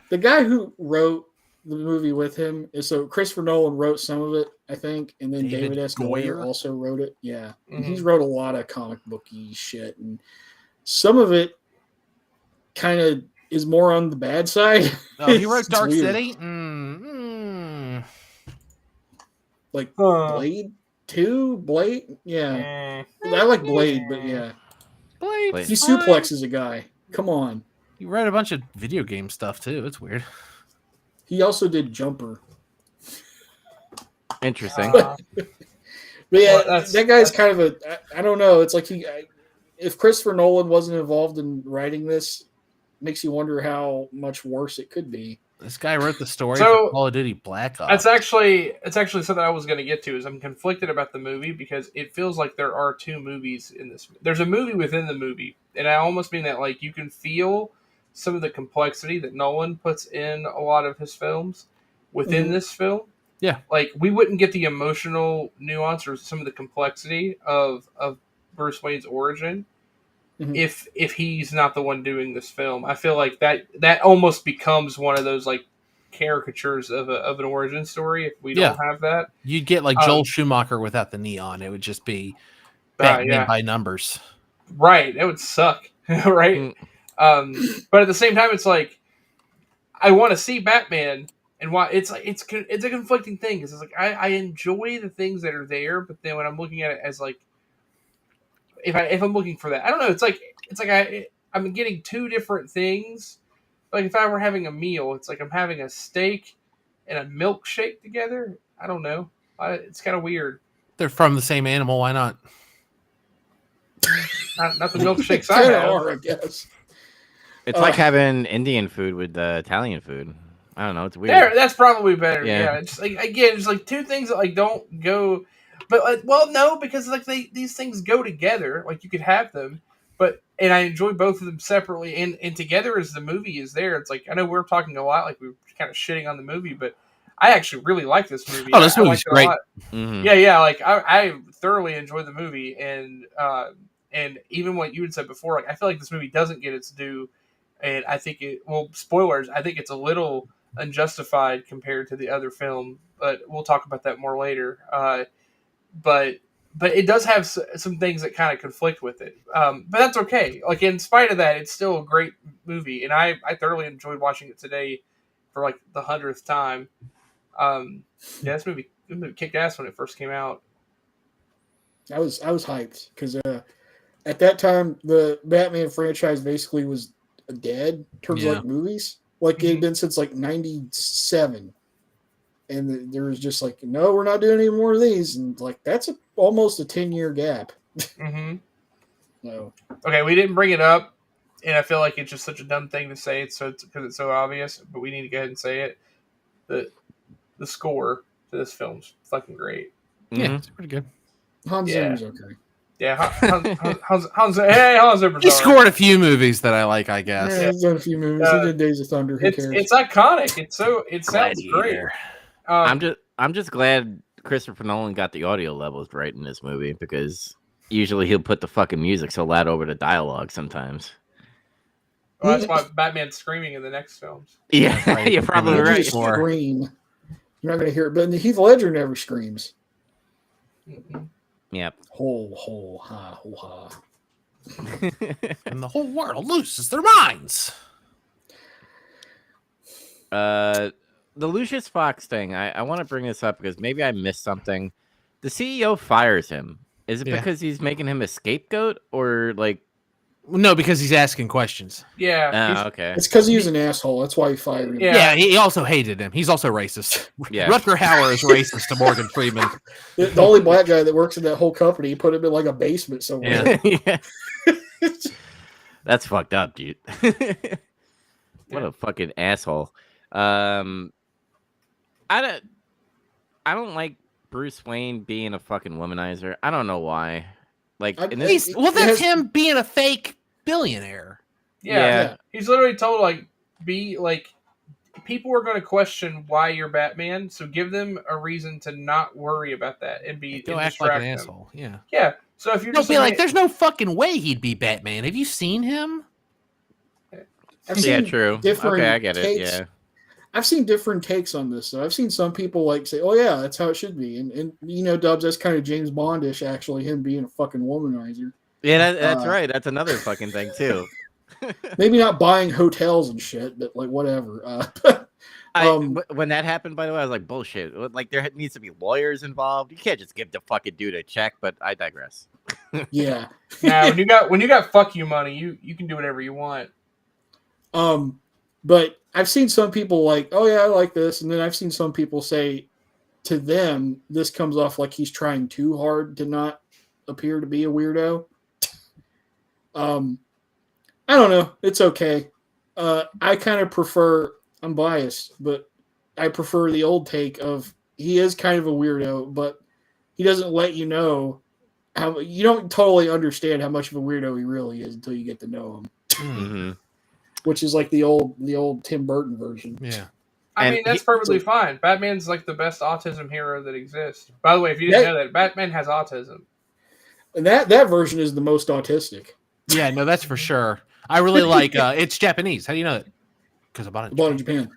the guy who wrote the movie with him Christopher Nolan wrote some of it, I think, and then David S. Goyer also wrote it. Yeah, He's wrote a lot of comic booky shit, and some of it kind of is more on the bad side. Oh, he wrote Dark City. Like Blade 2? Blade? Yeah. I like Blade, but yeah. Blade. He suplexes a guy. Come on. He wrote a bunch of video game stuff, too. It's weird. He also did Jumper. Interesting. But yeah, that guy's kind of I don't know. It's like if Christopher Nolan wasn't involved in writing this, makes you wonder how much worse it could be. This guy wrote the story for Call of Duty Black Ops. It's actually something I was going to get to. Is I'm conflicted about the movie because it feels like there are 2 movies in this. There's a movie within the movie, and I almost mean that like you can feel some of the complexity that Nolan puts in a lot of his films within this film. Yeah, like we wouldn't get the emotional nuance or some of the complexity of Bruce Wayne's origin. If he's not the one doing this film. I feel like that almost becomes one of those like caricatures of an origin story if we don't have that. You'd get like Joel Schumacher without the neon. It would just be Batman by numbers. Right. It would suck. Right. But at the same time, it's like I want to see Batman, and why it's like it's a conflicting thing because it's like I enjoy the things that are there, but then when I'm looking at it as like if I'm looking for that, I don't know. It's like I'm getting 2 different things. Like if I were having a meal, it's like I'm having a steak and a milkshake together. I don't know. It's kind of weird. They're from the same animal. Why not? Not the milkshakes I have. I guess. It's like having Indian food with Italian food. I don't know. It's weird. That's probably better. Yeah. Yeah. It's like, again, it's like two things that like don't go, but like, well, no, because like these things go together. Like you could have them, and I enjoy both of them separately and together as the movie is there. It's like I know we're talking a lot, like we're kind of shitting on the movie, but I actually really like this movie. Oh, this movie's great. Mm-hmm. Yeah. Like I thoroughly enjoy the movie, and even what you had said before, like I feel like this movie doesn't get its due, and I think spoilers. I think it's a little unjustified compared to the other film, but we'll talk about that more later. But it does have some things that kind of conflict with it. But that's okay. Like in spite of that, it's still a great movie, and I thoroughly enjoyed watching it today for like the 100th time. This movie kicked ass when it first came out. I was hyped because at that time the Batman franchise basically was dead in terms of like movies. Like it had been since like 97. And there was just like, no, we're not doing any more of these. And like, that's almost a 10-year gap. Mm-hmm. So. Okay, we didn't bring it up. And I feel like it's just such a dumb thing to say because it's so obvious. But we need to go ahead and say it. The score to this film's fucking great. Yeah, it's pretty good. Hans Zimmer's okay. Yeah, Hans Zimmer's He scored a few movies that I like, I guess. Yeah, he's done a few movies. He did Days of Thunder. Who cares? It's iconic. It sounds great. I'm just glad Christopher Nolan got the audio levels right in this movie because usually he'll put the fucking music so loud over the dialogue sometimes. Well, that's why Batman's screaming in the next films. Yeah, right. You're probably right. Scream. You're not going to hear it, but Heath Ledger never screams. Mm-hmm. Yep. Ho, ha, ho, ha. And the whole world loses their minds. The Lucius Fox thing, I want to bring this up because maybe I missed something. The CEO fires him. Is it because he's making him a scapegoat or like? No, because he's asking questions. Yeah. Okay. It's because he was an asshole. That's why he fired him. Yeah, he also hated him. He's also racist. Yeah. Rutger Hauer is racist to Morgan Freeman. The only black guy that works in that whole company, he put him in like a basement somewhere. Yeah. That's fucked up, dude. What a fucking asshole. I don't like Bruce Wayne being a fucking womanizer. I don't know why. Like, that's him being a fake billionaire. Yeah. He's literally told people are going to question why you're Batman, so give them a reason to not worry about that and go act like an asshole. Yeah. Yeah. So if you're just like, there's no fucking way he'd be Batman. Have you seen him? True. Okay, I get it. Yeah. I've seen different takes on this. So I've seen some people like say, "Oh yeah, that's how it should be," and Dubs, that's kind of James Bondish, actually, him being a fucking womanizer. Yeah, that's right. That's another fucking thing too. Maybe not buying hotels and shit, but like whatever. When that happened, by the way, I was like, bullshit. Like there needs to be lawyers involved. You can't just give the fucking dude a check. But I digress. Yeah. Now when you got fuck you money, you can do whatever you want. But I've seen some people like, oh yeah, I like this, and then I've seen some people say to them this comes off like he's trying too hard to not appear to be a weirdo. I don't know. It's okay. I kind of prefer. I'm biased, but I prefer the old take of he is kind of a weirdo, but he doesn't let you know how you don't totally understand how much of a weirdo he really is until you get to know him. Mm-hmm. Which is like the old Tim Burton version. Yeah. I mean, that's perfectly fine. Batman's like the best autism hero that exists. By the way, if you didn't know that, Batman has autism. And that version is the most autistic. Yeah, no, that's for sure. I really like it's Japanese. How do you know that? Because I bought it in Japan.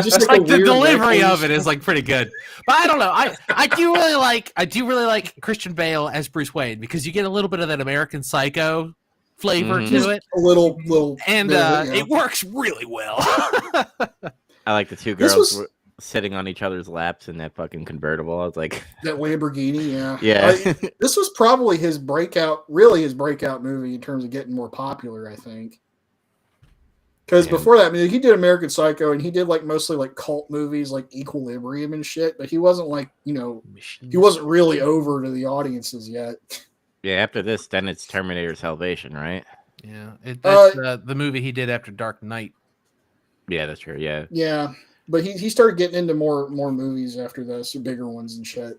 Just like the delivery of it is like pretty good. But I don't know. I do really like Christian Bale as Bruce Wayne because you get a little bit of that American Psycho flavor to it. A little and it works really well. I like the two girls sitting on each other's laps in that fucking convertible. I was like, that Lamborghini, yeah. This was probably his breakout movie in terms of getting more popular, I think. Because before that, I mean, he did American Psycho, and he did like mostly like cult movies, like Equilibrium and shit. But he wasn't like, you know, he wasn't really over to the audiences yet. Yeah, after this, then it's Terminator Salvation, right? Yeah, that's the movie he did after Dark Knight. Yeah, that's true. Yeah. Yeah, but he started getting into more movies after this, bigger ones and shit.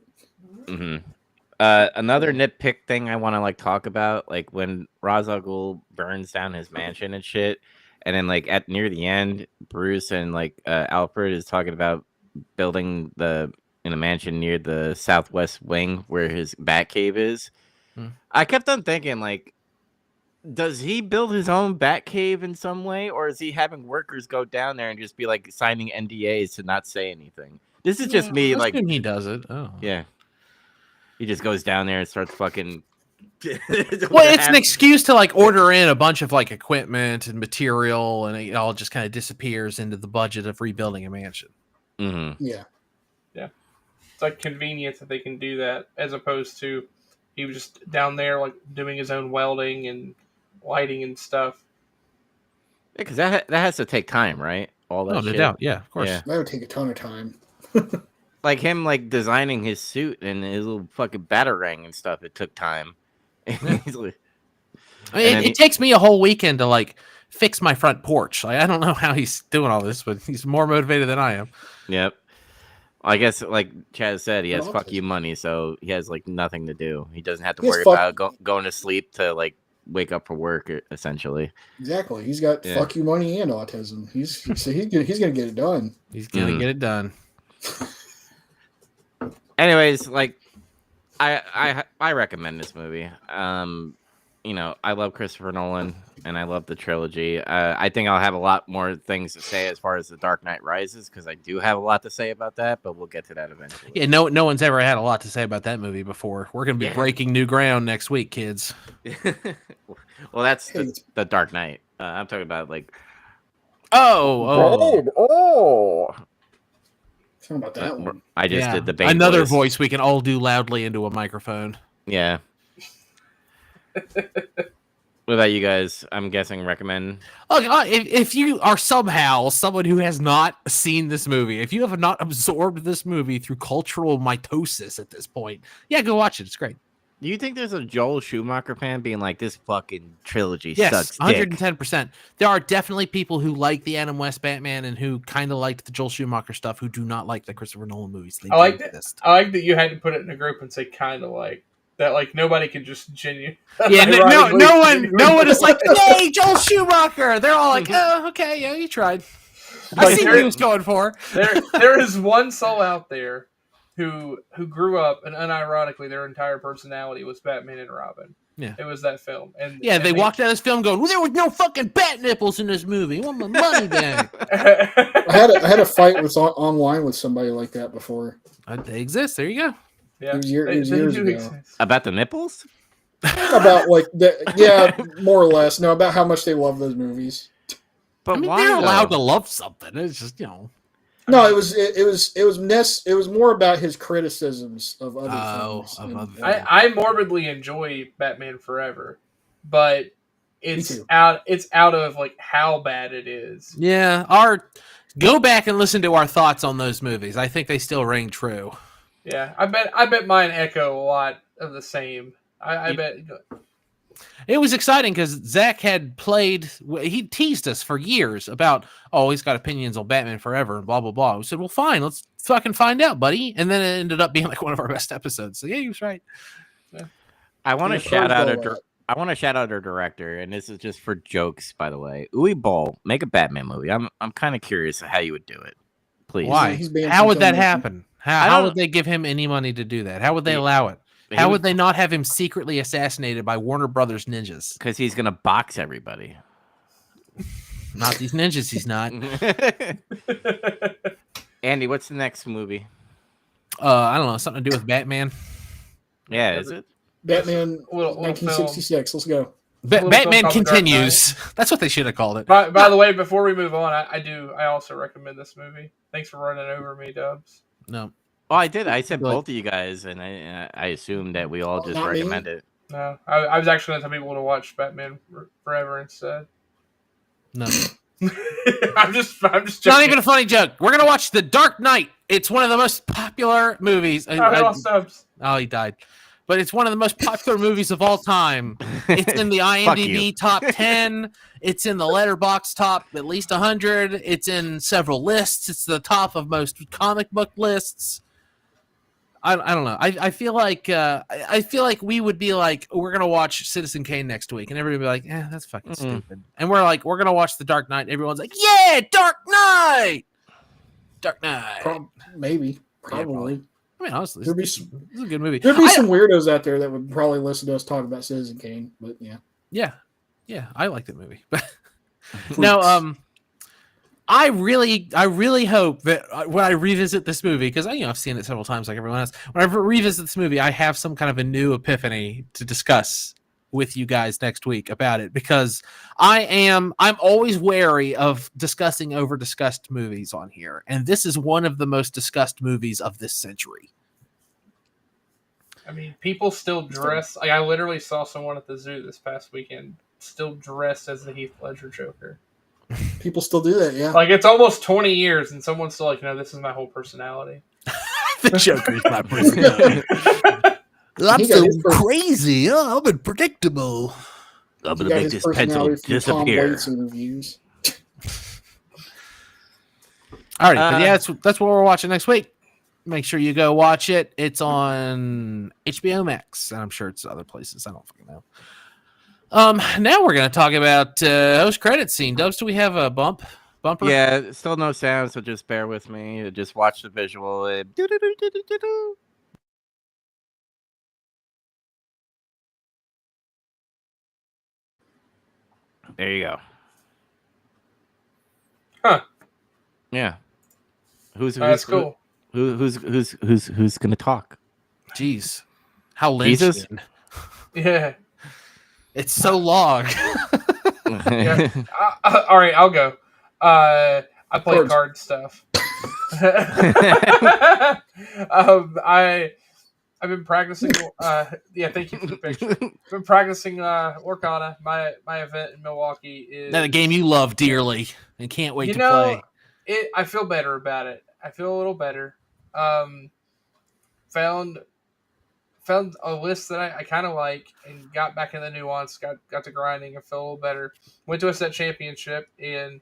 Mm-hmm. Another nitpick thing I want to like talk about, like when Ra's al Ghul burns down his mansion and shit, and then like at near the end, Bruce and like Alfred is talking about building in a mansion near the southwest wing where his Batcave is. I kept on thinking, like, does he build his own Batcave in some way, or is he having workers go down there and just be like signing NDAs to not say anything? This is just me, like he does it. Oh, yeah. He just goes down there and starts fucking. Well, it's an excuse to like order in a bunch of like equipment and material, and it all just kind of disappears into the budget of rebuilding a mansion. Mm-hmm. Yeah. It's like convenient that they can do that, as opposed to he was just down there like doing his own welding and lighting and stuff. Yeah, because that has to take time, right? All that. No shit. doubt. Yeah, of course. Yeah. That would take a ton of time. Like him, like designing his suit and his little fucking batarang and stuff. It took time. It takes me a whole weekend to like fix my front porch. Like, I don't know how he's doing all this, but he's more motivated than I am. Yep. I guess, like Chaz said, he has fuck you money, so he has like nothing to do. He doesn't have to worry about going to sleep to like wake up for work, essentially. Exactly. He's got fuck you money and autism. He's gonna get it done. He's gonna get it done. Anyways, like I recommend this movie. You know, I love Christopher Nolan and I love the trilogy. I think I'll have a lot more things to say as far as The Dark Knight Rises, because I do have a lot to say about that, but we'll get to that eventually. Yeah, no one's ever had a lot to say about that movie before. We're gonna be breaking new ground next week, kids. Well, that's the Dark Knight. I'm talking about like oh. Talking about that one. I just did the Bale another voice we can all do loudly into a microphone. Yeah. What about you guys? I'm guessing recommend. Look, if you are somehow someone who has not seen this movie, if you have not absorbed this movie through cultural mitosis at this point, go watch it. It's great. Do you think there's a Joel Schumacher fan being like, this fucking trilogy sucks? Yes, 110%. There are definitely people who like the Adam West Batman and who kind of liked the Joel Schumacher stuff who do not like the Christopher Nolan movies. I like that you had to put it in a group and say kind of like. That like nobody can just genuinely. Yeah, no one is like, yay, Joel Schumacher. They're all like, oh, okay, yeah, you tried. I see what he was going for. There is one soul out there who grew up and unironically their entire personality was Batman and Robin. Yeah, it was that film, and they walked out of this film going, well, there was no fucking bat nipples in this movie. I want my money back. I had a fight with online with somebody like that before. They exist. There you go. Yeah, it was years ago. About the nipples? About like more or less. No, about how much they love those movies. But why they're allowed to love something. It's just No, it was more about his criticisms of other things. I morbidly enjoy Batman Forever, but it's out of like how bad it is. Yeah, go back and listen to our thoughts on those movies. I think they still ring true. Yeah, I bet mine echo a lot of the same. I bet it was exciting because Zach had he teased us for years about, he's got opinions on Batman Forever and blah blah blah. We said, well, fine, let's fucking find out, buddy. And then it ended up being like one of our best episodes. So yeah, he was right. Yeah. I want to shout out our director, and this is just for jokes, by the way. Uwe Boll, make a Batman movie. I'm kind of curious how you would do it. Please. Why? How would that happen? How would they give him any money to do that? How would they allow it? How would they not have him secretly assassinated by Warner Brothers ninjas? Because he's going to box everybody. Not these ninjas, he's not. Andy, what's the next movie? I don't know. Something to do with Batman? Yeah, is it? Batman 1966. Let's go. Batman Continues. That's what they should have called it. By the way, before we move on, I also recommend this movie. Thanks for running over me, Dubs. No. Oh, I did. I said both of you guys, and I assumed that we all just recommend it. No, I was actually going to tell people to watch Batman Forever instead. No. I'm just It's not even a funny joke. We're gonna watch The Dark Knight. It's one of the most popular movies. He died. But it's one of the most popular movies of all time. It's in the IMDb top 10. It's in the Letterboxd top at least 100. It's in several lists. It's the top of most comic book lists. I don't know. I feel like we would be like, we're gonna watch Citizen Kane next week, and everybody would be like, that's fucking stupid. And we're like, we're gonna watch The Dark Knight. Everyone's like, yeah, Dark Knight. Dark Knight. Maybe. Probably. Yeah, I mean, honestly, it's a good movie. There'd be some weirdos out there that would probably listen to us talk about Citizen Kane, but yeah. Yeah, I like that movie. But no, I really hope that when I revisit this movie, because I've seen it several times like everyone else. When I revisit this movie, I have some kind of a new epiphany to discuss with you guys next week about it, because I'm always wary of discussing over-discussed movies on here, and this is one of the most discussed movies of this century. I mean, people still dress. Like, I literally saw someone at the zoo this past weekend still dressed as the Heath Ledger Joker. People still do that, yeah. Like, it's almost 20 years, and someone's still like, no, this is my whole personality. The Joker's my personality. I'm so crazy. I'm unpredictable. I'm going to make this pencil disappear. All right, but yeah, that's what we're watching next week. Make sure you go watch it. It's on HBO Max, and I'm sure it's other places. I don't fucking know. Now we're going to talk about post-credit scene. Dubs, do we have a bumper? Yeah, still no sound, so just bear with me. Just watch the visual. There you go. Huh. Yeah. That's cool. Who's gonna talk? Jeez. How Jesus? Yeah. It's so long. Yeah. All right, I'll go. I play card stuff. I've been practicing. Yeah, thank you for the picture. I've been practicing Lorcana. My event in Milwaukee is a game you love dearly and can't wait to play. I feel better about it. I feel a little better. Found a list that I kind of like and got back in the nuance. Got to grinding. I feel a little better. Went to a set championship and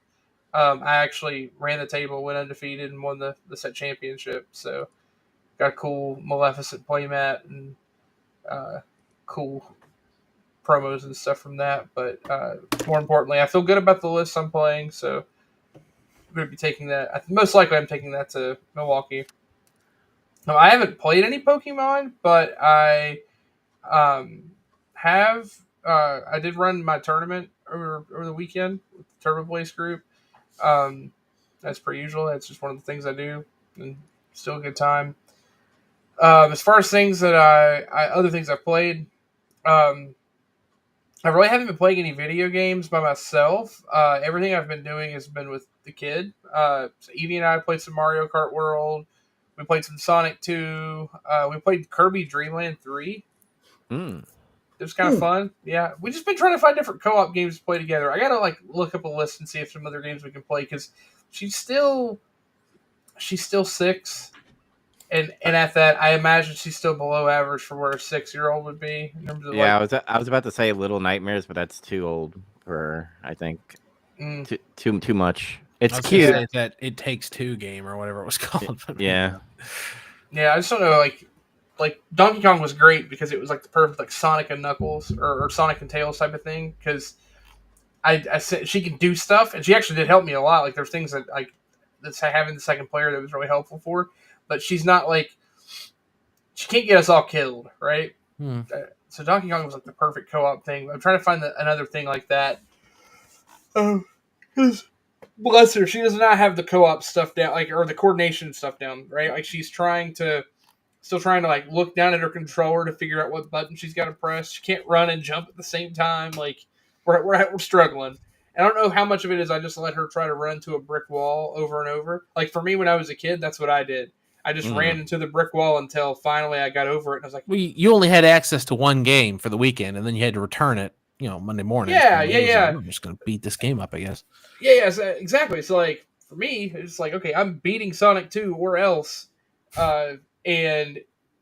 I actually ran the table, went undefeated, and won the set championship. So. Got a cool Maleficent playmat and cool promos and stuff from that. But more importantly, I feel good about the list I'm playing, so I'm going to be taking that. Most likely I'm taking that to Milwaukee. Now, I haven't played any Pokemon, but I have. I did run my tournament over the weekend with the Turbo Blaze group. As per usual, that's just one of the things I do, and still a good time. As far as things that other things I've played, I really haven't been playing any video games by myself. Everything I've been doing has been with the kid. So Evie and I played some Mario Kart World. We played some Sonic 2. We played Kirby Dream Land 3. It was kind of fun. Yeah, we just been trying to find different co-op games to play together. I gotta look up a list and see if some other games we can play, because she's still 6. And at that, I imagine she's still below average for where a 6-year-old would be. In terms of I was about to say Little Nightmares, but that's too old for her, I think. Too much. It's cute. That It Takes Two game or whatever it was called. Yeah. Yeah, I just don't know. Like Donkey Kong was great because it was like the perfect Sonic and Knuckles or Sonic and Tails type of thing. Because I said she can do stuff, and she actually did help me a lot. Like there's things that that's having the second player that was really helpful for. But she's not she can't get us all killed, right? So Donkey Kong was like the perfect co-op thing. I'm trying to find another thing like that. Bless her, she does not have the co-op stuff down, or the coordination stuff down, right? Like she's still trying to look down at her controller to figure out what button she's got to press. She can't run and jump at the same time. Like we're struggling. And I don't know how much of it is I just let her try to run to a brick wall over and over. Like for me, when I was a kid, that's what I did. I just ran into the brick wall until finally I got over it. And I was like, you only had access to one game for the weekend, and then you had to return it Monday morning. Yeah. I'm just gonna beat this game up, I guess. Yeah, exactly. So like for me, it's like, okay, I'm beating Sonic 2 or else, and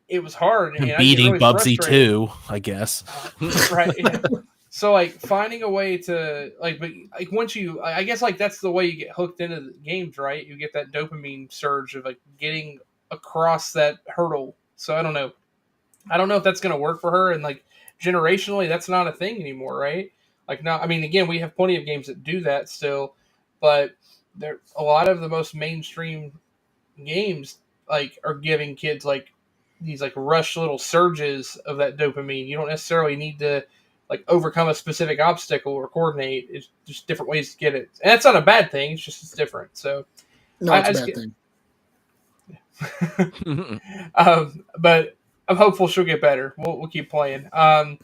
it was hard and beating I get really Bubsy frustrated. 2, I guess. Right. Yeah. So like finding a way to but once I guess like that's the way you get hooked into the games, right? You get that dopamine surge of like getting across that hurdle. So I don't know if that's gonna work for her, and like generationally, that's not a thing anymore, right? Like now, I mean, again, we have plenty of games that do that still, but there a lot of the most mainstream games like are giving kids like these like rush little surges of that dopamine. You don't necessarily need to like overcome a specific obstacle or coordinate. It's just different ways to get it, and that's not a bad thing. It's just it's different. So No, it's a bad thing. But I'm hopeful she'll get better. We'll keep playing. I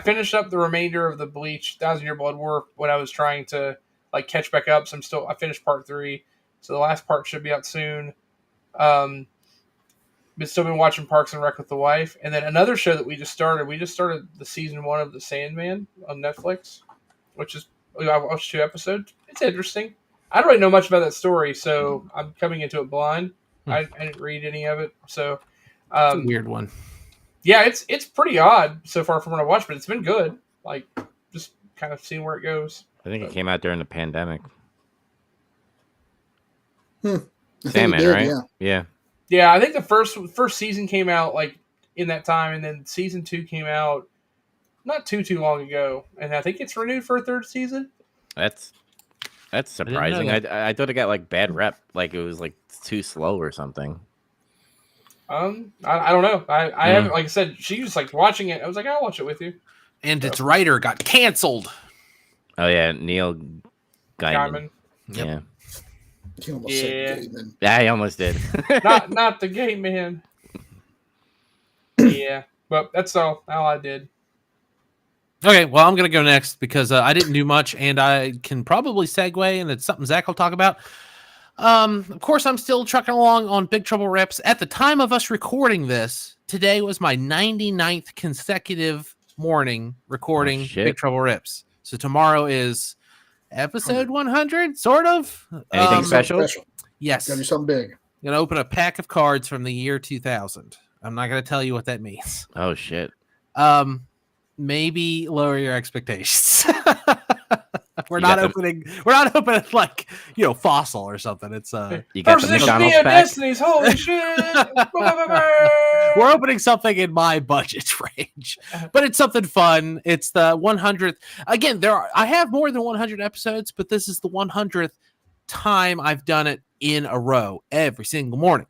finished up the remainder of the Bleach 1,000-Year Blood War when I was trying to like catch back up. So I finished part 3, so the last part should be out soon. But still been watching Parks and Rec with the wife, and then another show that we just started. We just started the season 1 of The Sandman on Netflix, which is I watched 2 episodes. It's interesting. I don't really know much about that story, so I'm coming into it blind. I didn't read any of it, so It's a weird one. Yeah, it's pretty odd so far from what I watched, but it's been good. Like just kind of seeing where it goes. I think it came out during the pandemic. Sandman, right? Yeah. Yeah, I think the first season came out like in that time, and then season 2 came out not too long ago, and I think it's renewed for a 3rd season. That's surprising. I thought it got like bad rep, like it was like too slow or something. I don't know. I haven't, like I said, she was like watching it. I was like, I'll watch it with you. And its writer got canceled. Oh yeah, Neil Gaiman. Yep. Yeah. You almost said Gaiman. Yeah, he almost did. not the game man. Yeah, but that's all I did. Okay, well, I'm going to go next because I didn't do much, and I can probably segue, and it's something Zach will talk about. Of course, I'm still trucking along on Big Trouble Rips. At the time of us recording this, today was my 99th consecutive morning recording Big Trouble Rips. So tomorrow is episode 100, sort of. Anything special? Yes. Gotta do something big. I'm going to open a pack of cards from the year 2000. I'm not going to tell you what that means. Oh, shit. Maybe lower your expectations. We're not opening like Fossil or something. It's you got the McDonald's pack. Destiny's, holy shit. We're opening something in my budget range, but it's something fun. It's the 100th. Again, I have more than 100 episodes, but this is the 100th time I've done it in a row every single morning.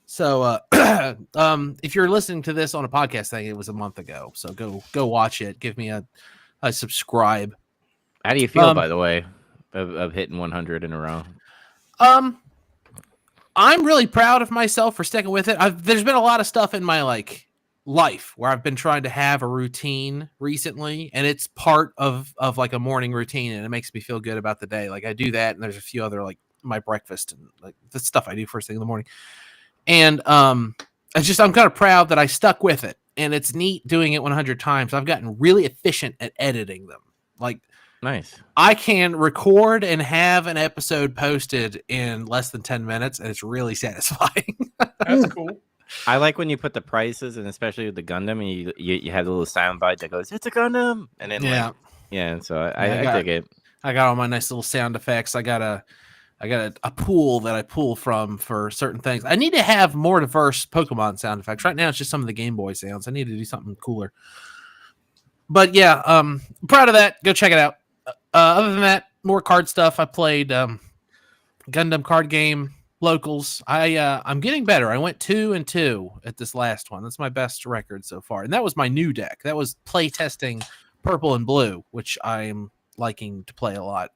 So if you're listening to this on a podcast thing, it was a month ago. So go watch it. Give me a subscribe. How do you feel, by the way, of hitting 100 in a row? I'm really proud of myself for sticking with it. There's been a lot of stuff in my life where I've been trying to have a routine recently, and it's part of like a morning routine, and it makes me feel good about the day. Like I do that, and there's a few other like my breakfast and like the stuff I do first thing in the morning. And I'm kind of proud that I stuck with it, and it's neat doing it 100 times. I've gotten really efficient at editing them. Like, nice. I can record and have an episode posted in less than 10 minutes, and it's really satisfying. That's cool. I like when you put the prices, and especially with the Gundam, and you have the little sound bite that goes, "It's a Gundam," and then so I dig it. I got all my nice little sound effects. I got a pool that I pull from for certain things. I need to have more diverse Pokemon sound effects. Right now, it's just some of the Game Boy sounds. I need to do something cooler. But yeah, proud of that. Go check it out. Other than that, more card stuff. I played Gundam card game, locals. I'm getting better. I went 2-2 at this last one. That's my best record so far. And that was my new deck. That was play testing purple and blue, which I'm liking to play a lot.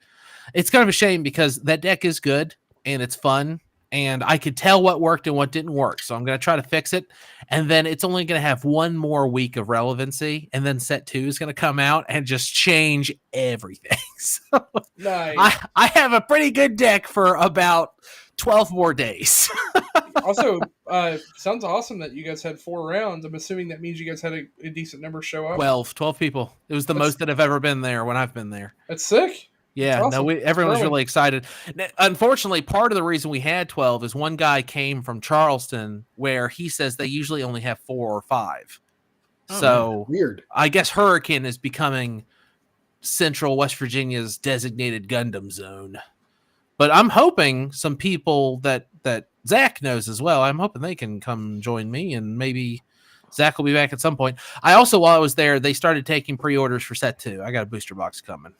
It's kind of a shame because that deck is good and it's fun, and I could tell what worked and what didn't work. So I'm going to try to fix it. And then it's only going to have one more week of relevancy, and then set 2 is going to come out and just change everything. So nice. I have a pretty good deck for about 12 more days. Also, sounds awesome that you guys had 4 rounds. I'm assuming that means you guys had a decent number show up. 12 people. It was the most that have ever been there when I've been there. That's sick. Yeah, That's awesome. everyone was really excited. Unfortunately, part of the reason we had 12 is one guy came from Charleston where he says they usually only have 4 or 5. So weird. I guess Hurricane is becoming Central West Virginia's designated Gundam zone. But I'm hoping some people that Zach knows as well, I'm hoping they can come join me, and maybe Zach will be back at some point. I also, while I was there, they started taking pre-orders for set 2. I got a booster box coming.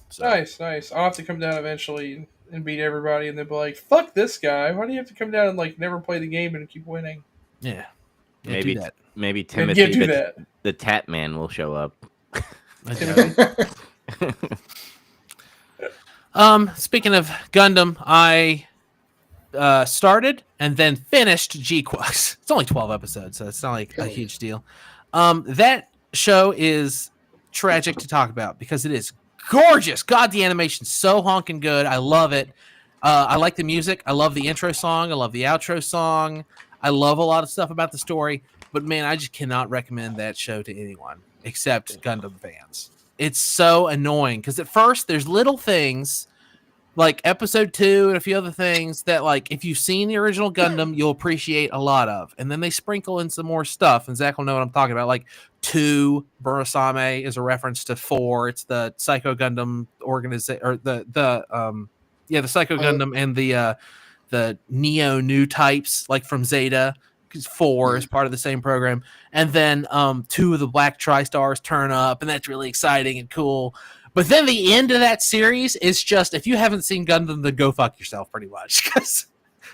So. Nice. I'll have to come down eventually and beat everybody, and they'll be like, fuck this guy. Why do you have to come down and like never play the game and keep winning? Yeah. Maybe do that. Maybe Timothy, that. the Tat Man, will show up. Speaking of Gundam, I started and then finished G-Quux. It's only 12 episodes, so it's not like a huge deal. That show is tragic to talk about because it is gorgeous. God, the animation's so honking good. I love it. I like the music. I love the intro song. I love the outro song. I love a lot of stuff about the story. But, man, I just cannot recommend that show to anyone except Gundam fans. It's so annoying because at first there's little things like episode 2 and a few other things that, like, if you've seen the original Gundam, you'll appreciate a lot of. And then they sprinkle in some more stuff, and Zach will know what I'm talking about. Like 2, Burasame is a reference to 4. It's the Psycho Gundam organization, or the Psycho Gundam and the Neo new types, like from Zeta. 4 is part of the same program. And then 2 of the Black Tri-Stars turn up, and that's really exciting and cool. But then the end of that series is just, if you haven't seen Gundam, then go fuck yourself pretty much. Because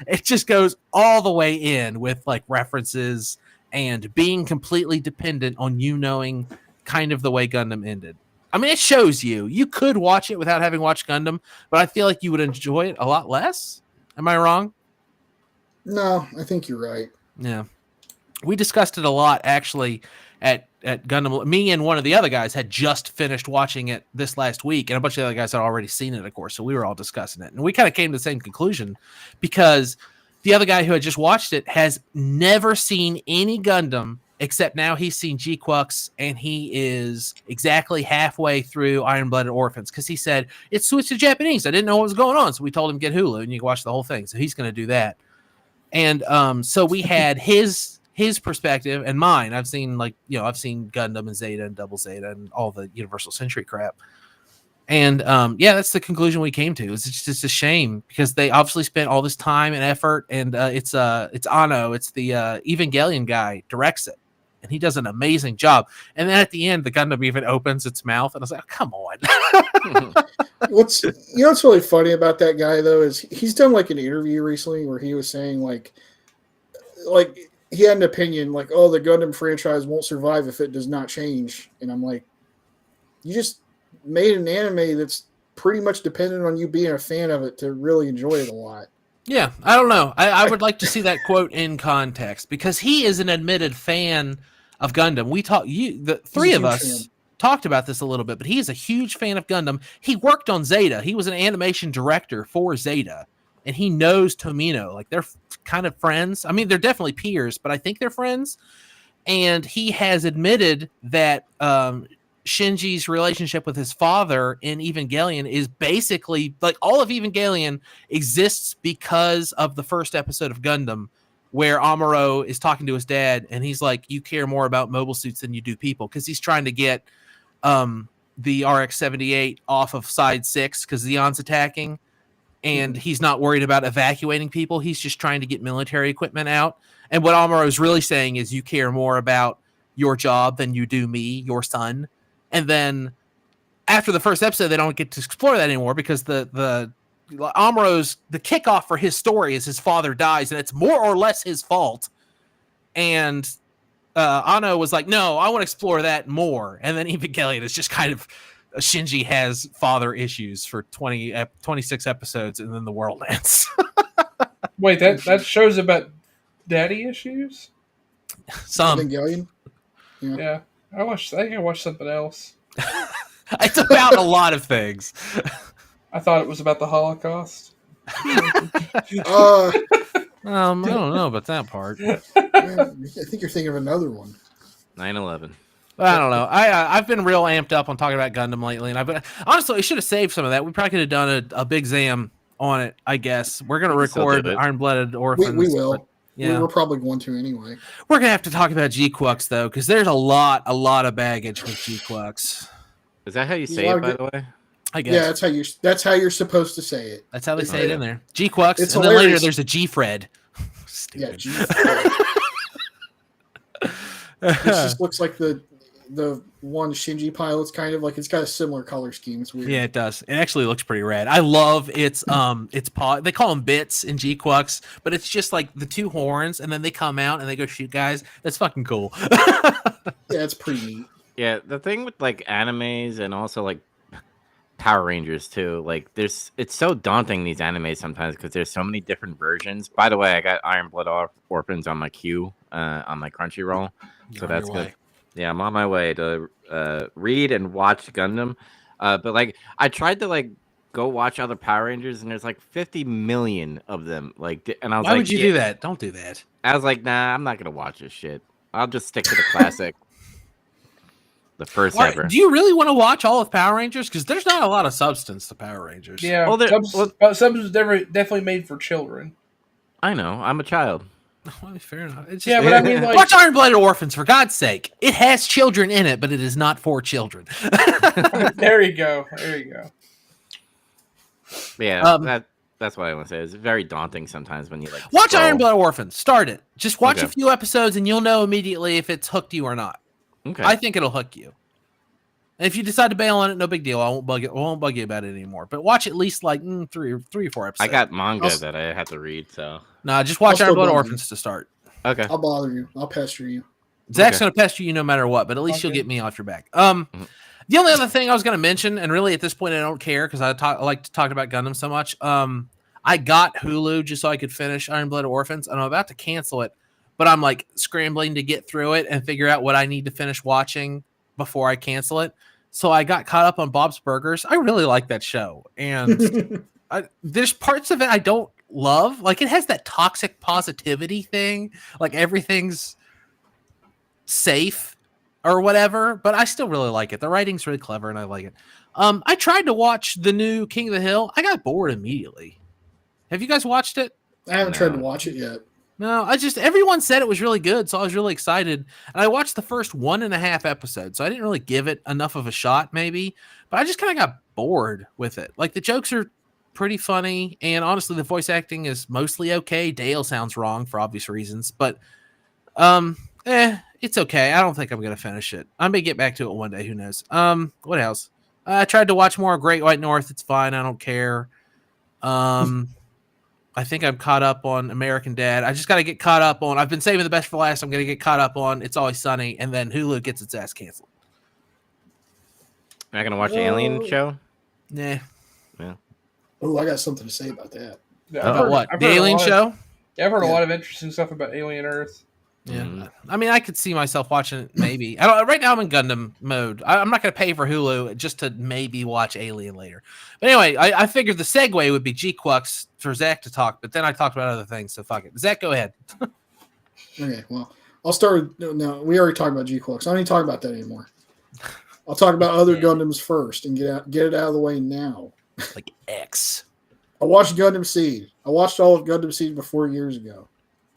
it just goes all the way in with like references and being completely dependent on you knowing kind of the way Gundam ended. I mean, it shows you. You could watch it without having watched Gundam, but I feel like you would enjoy it a lot less. Am I wrong? No, I think you're right. Yeah. We discussed it a lot, actually, at Gundam. Me and one of the other guys had just finished watching it this last week, and a bunch of the other guys had already seen it, of course, so we were all discussing it. And we kind of came to the same conclusion because the other guy who had just watched it has never seen any Gundam, except now he's seen G-Quux, and he is exactly halfway through Iron-Blooded Orphans because he said, it's switched to Japanese. I didn't know what was going on, so we told him get Hulu, and you can watch the whole thing. So he's going to do that. And so we had his perspective and mine. I've seen I've seen Gundam and Zeta and Double Zeta and all the Universal Century crap. And that's the conclusion we came to. It's just a shame because they obviously spent all this time and effort, and it's Anno, it's the Evangelion guy directs it, and he does an amazing job. And then at the end, the Gundam even opens its mouth, and I was like, oh, come on. What's really funny about that guy though is he's done like an interview recently where he was saying like he had an opinion like, oh, the Gundam franchise won't survive if it does not change. And I'm like, you just made an anime that's pretty much dependent on you being a fan of it to really enjoy it a lot. Yeah, I don't know. I would like to see that quote in context because he is an admitted fan of Gundam. The three of us talked about this a little bit, but he is a huge fan of Gundam. He worked on Zeta. He was an animation director for Zeta, and he knows Tomino. Like, they're kind of friends. I mean, they're definitely peers, but I think they're friends. And he has admitted that Shinji's relationship with his father in Evangelion is basically, like, all of Evangelion exists because of the first episode of Gundam, where Amuro is talking to his dad, and he's like, you care more about mobile suits than you do people, because he's trying to get the RX-78 off of Side 6 because Zeon's attacking, and he's not worried about evacuating people. He's just trying to get military equipment out. And what Amuro is really saying is you care more about your job than you do me, your son. And then after the first episode, they don't get to explore that anymore because the Amuro's, the kickoff for his story is his father dies, and it's more or less his fault. And Anno was like, no, I want to explore that more. And then Evangelion is just kind of, Shinji has father issues for 26 episodes, and then the world ends. Wait, that show's about daddy issues? Some. Evangelion? Yeah. I think I watched something else. It's about a lot of things. I thought it was about the Holocaust. I don't know about that part. I think you're thinking of another one. 9/11. I don't know. I've been real amped up on talking about Gundam lately, and honestly, we should have saved some of that. We probably could have done a big Zam on it. I guess we're gonna record Iron Blooded Orphans. We will. But, yeah, we're probably going to anyway. We're gonna have to talk about G-Quux though, because there's a lot of baggage with G-Quux. Is that how you say it, by the way? I guess. Yeah, that's how you're supposed to say it. That's how they say it in there. G-Quux, and hilarious. then later there's a G-Fred. Yeah, G-Fred. This just looks like the one Shinji pilot's kind of like, it's got a similar color scheme. It's weird. Yeah, it does. It actually looks pretty rad. I love its paw. They call them bits in G-Quux, but it's just like the two horns, and then they come out and they go shoot guys. That's fucking cool. Yeah, it's pretty neat. Yeah, the thing with like animes and also like Power Rangers too, like it's so daunting, these animes sometimes, because there's so many different versions. By the way, I got Iron Blood Orphans on my queue on my Crunchyroll, so that's good. Yeah, I'm on my way to read and watch Gundam, but like I tried to like go watch other Power Rangers, and there's like 50 million of them. Like, and I was Why would you do that? Don't do that. I was like, nah, I'm not gonna watch this shit. I'll just stick to the classic. The first ever. Do you really want to watch all of Power Rangers? Because there's not a lot of substance to Power Rangers. Yeah, some is definitely made for children. I know. I'm a child. Well, fair enough. It's just, yeah, but I mean, like, watch Iron Blooded Orphans, for God's sake. It has children in it, but it is not for children. There you go. There you go. Yeah, that's what I want to say. It's very daunting sometimes when you like watch Iron Blooded Orphans. Start it. Just watch a few episodes, and you'll know immediately if it's hooked you or not. Okay. I think it'll hook you. And if you decide to bail on it, no big deal. I won't bug you about it anymore. But watch at least like 3 or 4 episodes. I got manga that I have to read, so no, just watch Iron Blood Orphans to start. Okay. I'll bother you. I'll pester you. Zach's gonna pester you no matter what, but at least you'll get me off your back. The only other thing I was gonna mention, and really at this point I don't care because I like to talk about Gundam so much. I got Hulu just so I could finish Iron Blood Orphans, and I'm about to cancel it, but I'm like scrambling to get through it and figure out what I need to finish watching before I cancel it. So I got caught up on Bob's Burgers. I really like that show, and there's parts of it I don't love. Like, it has that toxic positivity thing, like everything's safe or whatever, but I still really like it. The writing's really clever, and I like it. I tried to watch the new King of the Hill. I got bored immediately. Have you guys watched it? I haven't tried to watch it yet. No, everyone said it was really good, so I was really excited. And I watched the first 1.5 episodes, so I didn't really give it enough of a shot, maybe. But I just kind of got bored with it. Like, the jokes are pretty funny, and honestly, the voice acting is mostly okay. Dale sounds wrong for obvious reasons, but it's okay. I don't think I'm gonna finish it. I may get back to it one day. Who knows? What else? I tried to watch more Great White North. It's fine. I don't care. I think I'm caught up on American Dad. I just got to get caught up on. I've been saving the best for last. I'm going to get caught up on It's Always Sunny, and then Hulu gets its ass canceled. Am I going to watch the Alien show? Nah. Yeah. Oh, I got something to say about that. Yeah, about what? The Alien show? Yeah, I've heard a lot of interesting stuff about Alien Earth. Yeah, I mean, I could see myself watching it. Maybe I don't. Right now, I'm in Gundam mode. I'm not going to pay for Hulu just to maybe watch Alien later. But anyway, I figured the segue would be G-Quux for Zach to talk, but then I talked about other things, so fuck it. Zach, go ahead. Okay, well, I'll start. No, we already talked about G-Quux. I don't need to talk about that anymore. I'll talk about other Gundams first and get it out of the way now. Like X. I watched Gundam Seed. I watched all of Gundam Seed before years ago.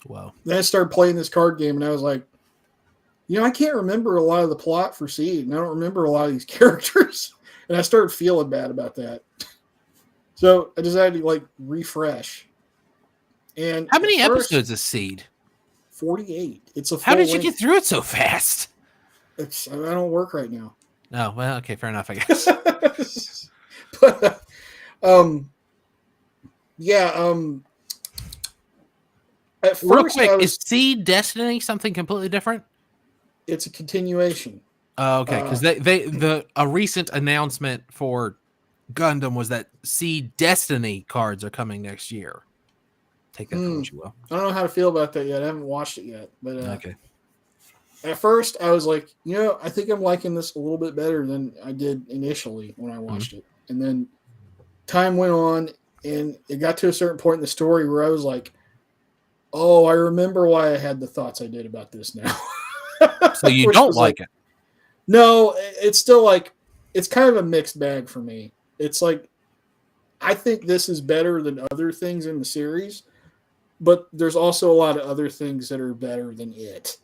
Wow. Then I started playing this card game, and I was like, I can't remember a lot of the plot for Seed, and I don't remember a lot of these characters. And I started feeling bad about that. So I decided to refresh. And how many episodes is Seed? 48. It's a full How did you length. get through it so fast? I don't work right now. Oh, well, okay, fair enough, I guess. But at first, real quick, is Seed Destiny something completely different? It's a continuation. Oh, okay, because a recent announcement for Gundam was that Seed Destiny cards are coming next year. Take that for what you will. I don't know how to feel about that yet. I haven't watched it yet, but okay. At first, I was like, I think I'm liking this a little bit better than I did initially when I watched it. And then time went on. and it got to a certain point in the story where I was like, oh, I remember why I had the thoughts I did about this now. So you don't like it? No, it's still like, it's kind of a mixed bag for me. It's like, I think this is better than other things in the series, but there's also a lot of other things that are better than it.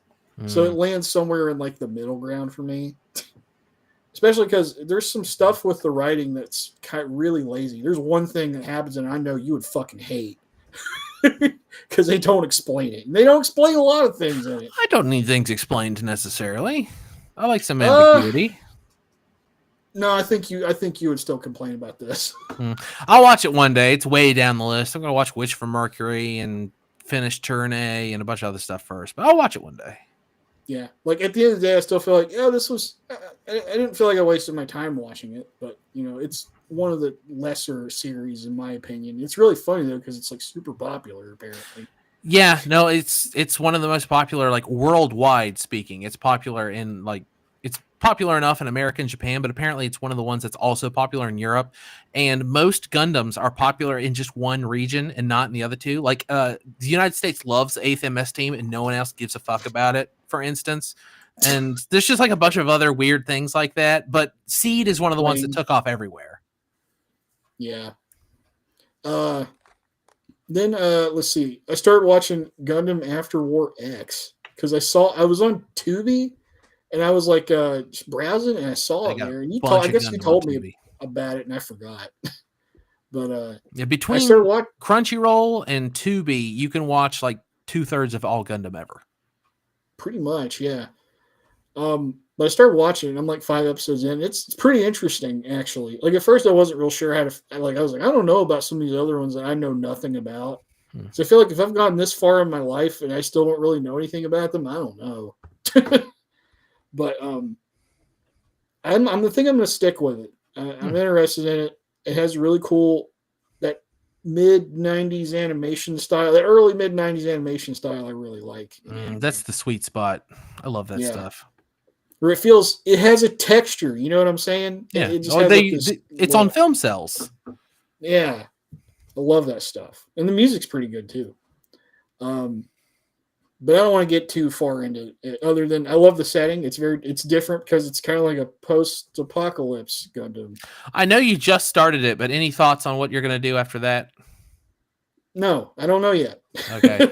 So it lands somewhere in like the middle ground for me. Especially because there's some stuff with the writing that's kind of really lazy. There's one thing that happens and I know you would fucking hate. Because they don't explain it. And they don't explain a lot of things in it. I don't need things explained necessarily. I like some ambiguity. No, I think you would still complain about this. I'll watch it one day. It's way down the list. I'm going to watch Witch from Mercury and finish Turn A and a bunch of other stuff first. But I'll watch it one day. Yeah. Like, at the end of the day, I still feel like, yeah, this was... I didn't feel like I wasted my time watching it. But, it's one of the lesser series, in my opinion. It's really funny, though, because it's, like, super popular, apparently. Yeah, no, it's one of the most popular, like, worldwide speaking. It's popular in, like, it's popular enough in America and Japan, but apparently it's one of the ones that's also popular in Europe. And most Gundams are popular in just one region and not in the other two. Like, the United States loves the 8th MS team and no one else gives a fuck about it, for instance. And there's just like a bunch of other weird things like that. But Seed is one of the ones that took off everywhere. Yeah. Then let's see. I started watching Gundam After War X because I was on Tubi and I was like just browsing and I saw it there. And I guess you told me about it and I forgot. But between Crunchyroll and Tubi, you can watch like 2/3 of all Gundam ever. Pretty much, yeah. But I started watching it and I'm like 5 episodes in. It's pretty interesting, actually. Like, at first I wasn't real sure how to, I was like, I don't know about some of these other ones that I know nothing about. So I feel like if I've gone this far in my life and I still don't really know anything about them, I don't know. But I think I'm going to stick with it. I'm interested in it. It has really cool, that mid-90s animation style, that early mid-90s animation style I really like. That's the sweet spot. I love that stuff. Where it has a texture, you know what I'm saying? Yeah. It's look. On film cells. Yeah. I love that stuff. And the music's pretty good too. But I don't want to get too far into it, other than I love the setting. It's different because it's kind of like a post-apocalypse Gundam. I know you just started it, but any thoughts on what you're going to do after that? No, I don't know yet. Okay.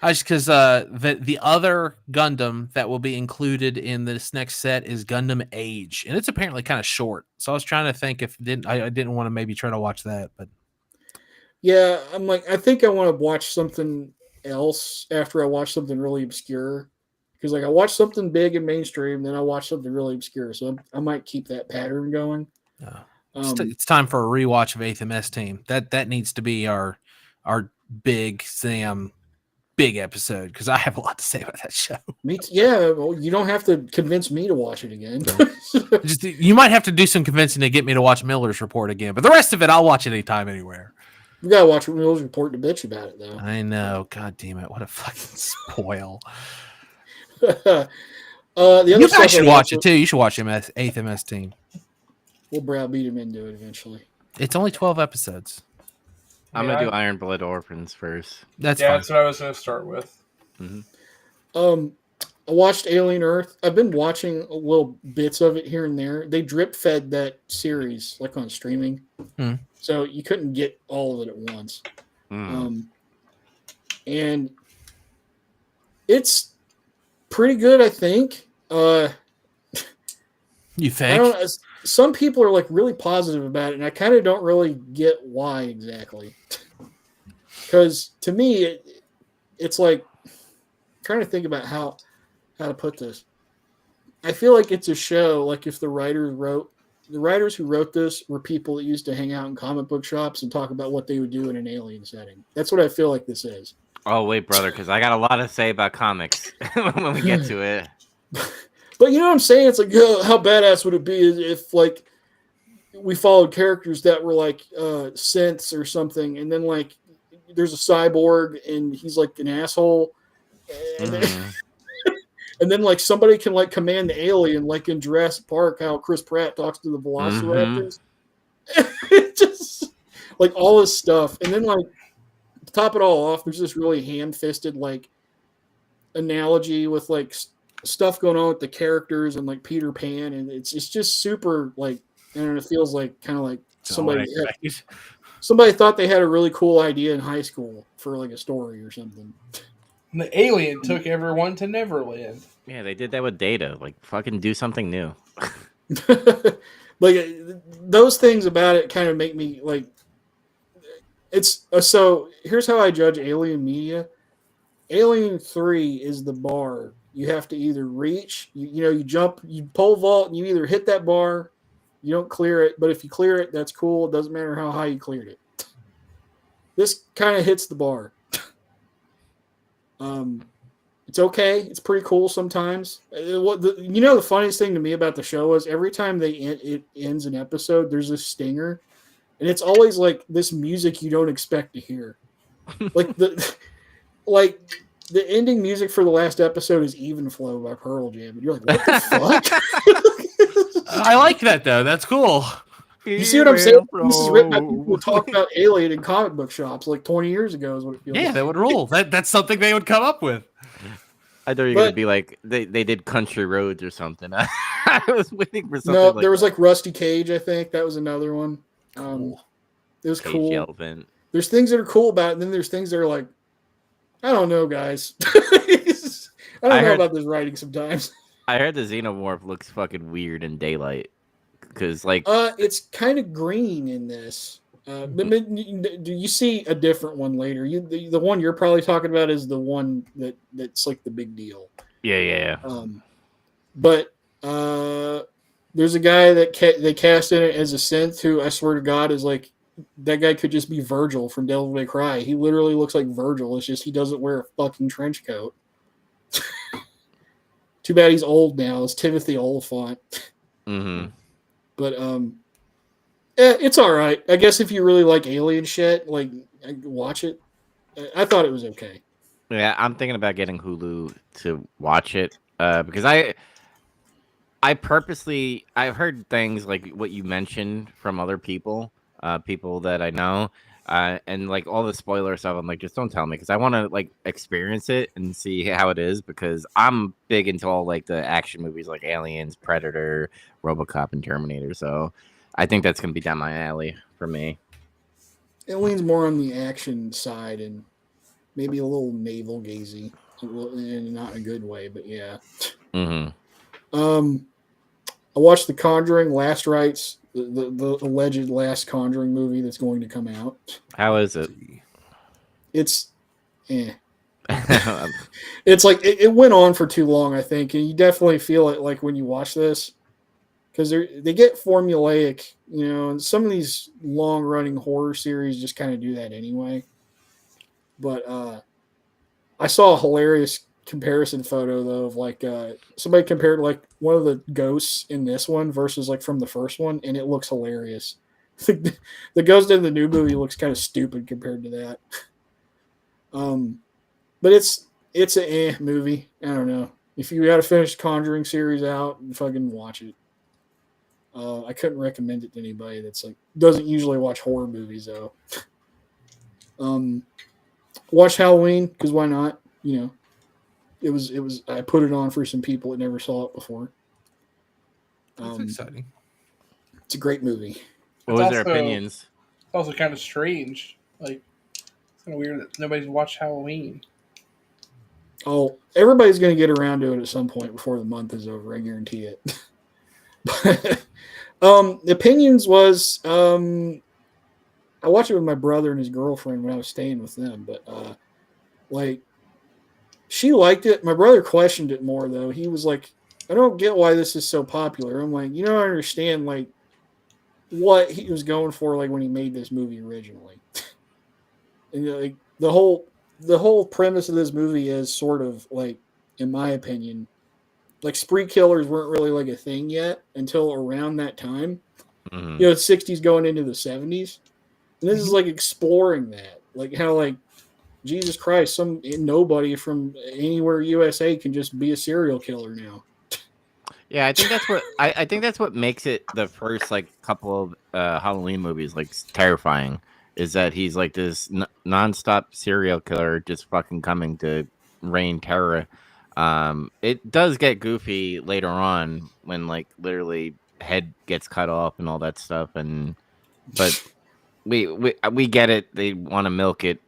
Just because the other Gundam that will be included in this next set is Gundam Age, and it's apparently kind of short. So I was trying to think if I didn't want to maybe try to watch that, but yeah, I'm like, I think I want to watch something else after I watch something really obscure, because like I watch something big and mainstream, then I watch something really obscure. So I might keep that pattern going. It's time for a rewatch of 8th MS Team. That needs to be our big Sam big episode, because I have a lot to say about that show. Yeah, well, you don't have to convince me to watch it again. You might have to do some convincing to get me to watch Miller's Report again, but the rest of it I'll watch anytime, anywhere. We gotta watch Miller's Report to bitch about it, though. I know. God damn it! What a fucking spoil. The other you guys should watch it too. You should watch 8th MS Team. We'll browbeat him into it eventually. It's only 12 episodes. I'm gonna do Iron Blood Orphans first. That's what I was gonna start with. Mm-hmm. I watched Alien Earth. I've been watching little bits of it here and there. They drip fed that series like on streaming, so you couldn't get all of it at once. And it's pretty good, I think. You think? I don't know. Some people are like really positive about it, and I kind of don't really get why exactly. Because to me, it's like I'm trying to think about how to put this. I feel like it's a show. Like if the writers who wrote this were people that used to hang out in comic book shops and talk about what they would do in an alien setting. That's what I feel like this is. Oh wait, brother, because I got a lot to say about comics when we get to it. But you know what I'm saying? It's like, how badass would it be if like we followed characters that were like synths or something, and then like there's a cyborg and he's like an asshole, and then like somebody can like command the alien, like in Jurassic Park, how Chris Pratt talks to the Velociraptors. Just like all this stuff, and then like to top it all off, there's this really ham-fisted like analogy with like stuff going on with the characters and like Peter Pan, and it's just super like, and it feels like kind of like somebody thought they had a really cool idea in high school for like a story or something. And the alien took everyone to Neverland. Yeah, they did that with Data. Like, fucking do something new. Like those things about it kind of make me like. It's so here's how I judge Alien media. Alien 3 is the bar. You have to either reach, you jump, you pole vault, and you either hit that bar, you don't clear it. But if you clear it, that's cool. It doesn't matter how high you cleared it. This kind of hits the bar. It's okay. It's pretty cool sometimes. The funniest thing to me about the show is every time it ends an episode, there's this stinger, and it's always like this music you don't expect to hear, like the ending music for the last episode is Even Flow by Pearl Jam, and you're like, what the fuck? I like that though. That's cool. You see what I'm saying? This is written by people who talk about Alien in comic book shops like 20 years ago is what it feels like. That would rule. That's something they would come up with. I thought you were going to be like, they did Country Roads or something. I was waiting for something. No, there was like Rusty Cage, I think. That was another one. Cool. It was Cage cool. Elephant. There's things that are cool about it, and then there's things that are like, I don't know, guys. I don't know about this writing sometimes. I heard the Xenomorph looks fucking weird in daylight. Because, like... it's kind of green in this. Do you see a different one later? The one you're probably talking about is the one that's like the big deal. Yeah. But there's a guy that they cast in it as a synth who I swear to God is like, that guy could just be Virgil from Devil May Cry. He literally looks like Virgil. It's just he doesn't wear a fucking trench coat. Too bad he's old now. It's Timothy Oliphant. Mm-hmm. But it's all right. I guess if you really like alien shit, like watch it. I thought it was okay. Yeah, I'm thinking about getting Hulu to watch it because I've heard things like what you mentioned from other people that I know, and like all the spoiler stuff. I'm like, just don't tell me because I want to like experience it and see how it is because I'm big into all like the action movies like Aliens, Predator, RoboCop, and Terminator. So I think that's gonna be down my alley for me. It leans more on the action side and maybe a little navel gazy, and not in a good way, but yeah. Mm-hmm. I watched The Conjuring: Last Rites, the alleged last Conjuring movie that's going to come out. How is it? It's it's like it went on for too long, I think, and you definitely feel it like when you watch this because they get formulaic, and some of these long running horror series just kind of do that anyway. But I saw a hilarious comparison photo though of like somebody compared like one of the ghosts in this one versus like from the first one, and it looks hilarious. The ghost in the new movie looks kind of stupid compared to that. But it's a movie. I don't know. If you got to finish the Conjuring series out, fucking watch it. I couldn't recommend it to anybody that's like doesn't usually watch horror movies though. Watch Halloween because why not? It was. I put it on for some people that never saw it before. That's exciting. It's a great movie. What was their opinions? It's also kind of strange. Like it's kind of weird that nobody's watched Halloween. Oh, everybody's going to get around to it at some point before the month is over. I guarantee it. The opinions was I watched it with my brother and his girlfriend when I was staying with them, but like she liked it. My brother questioned it more though. He was like, I don't get why this is so popular. I'm like, I understand like what he was going for like when he made this movie originally. And like the whole premise of this movie is sort of like, in my opinion, like spree killers weren't really like a thing yet until around that time. Mm-hmm. The 60s going into the 70s. And this is like exploring that. Like how like Jesus Christ, some nobody from anywhere USA can just be a serial killer now. Yeah, I think that's what I think that's what makes it the first like couple of Halloween movies like terrifying is that he's like this nonstop serial killer just fucking coming to rain terror. It does get goofy later on when like literally head gets cut off and all that stuff, but we get it. They want to milk it,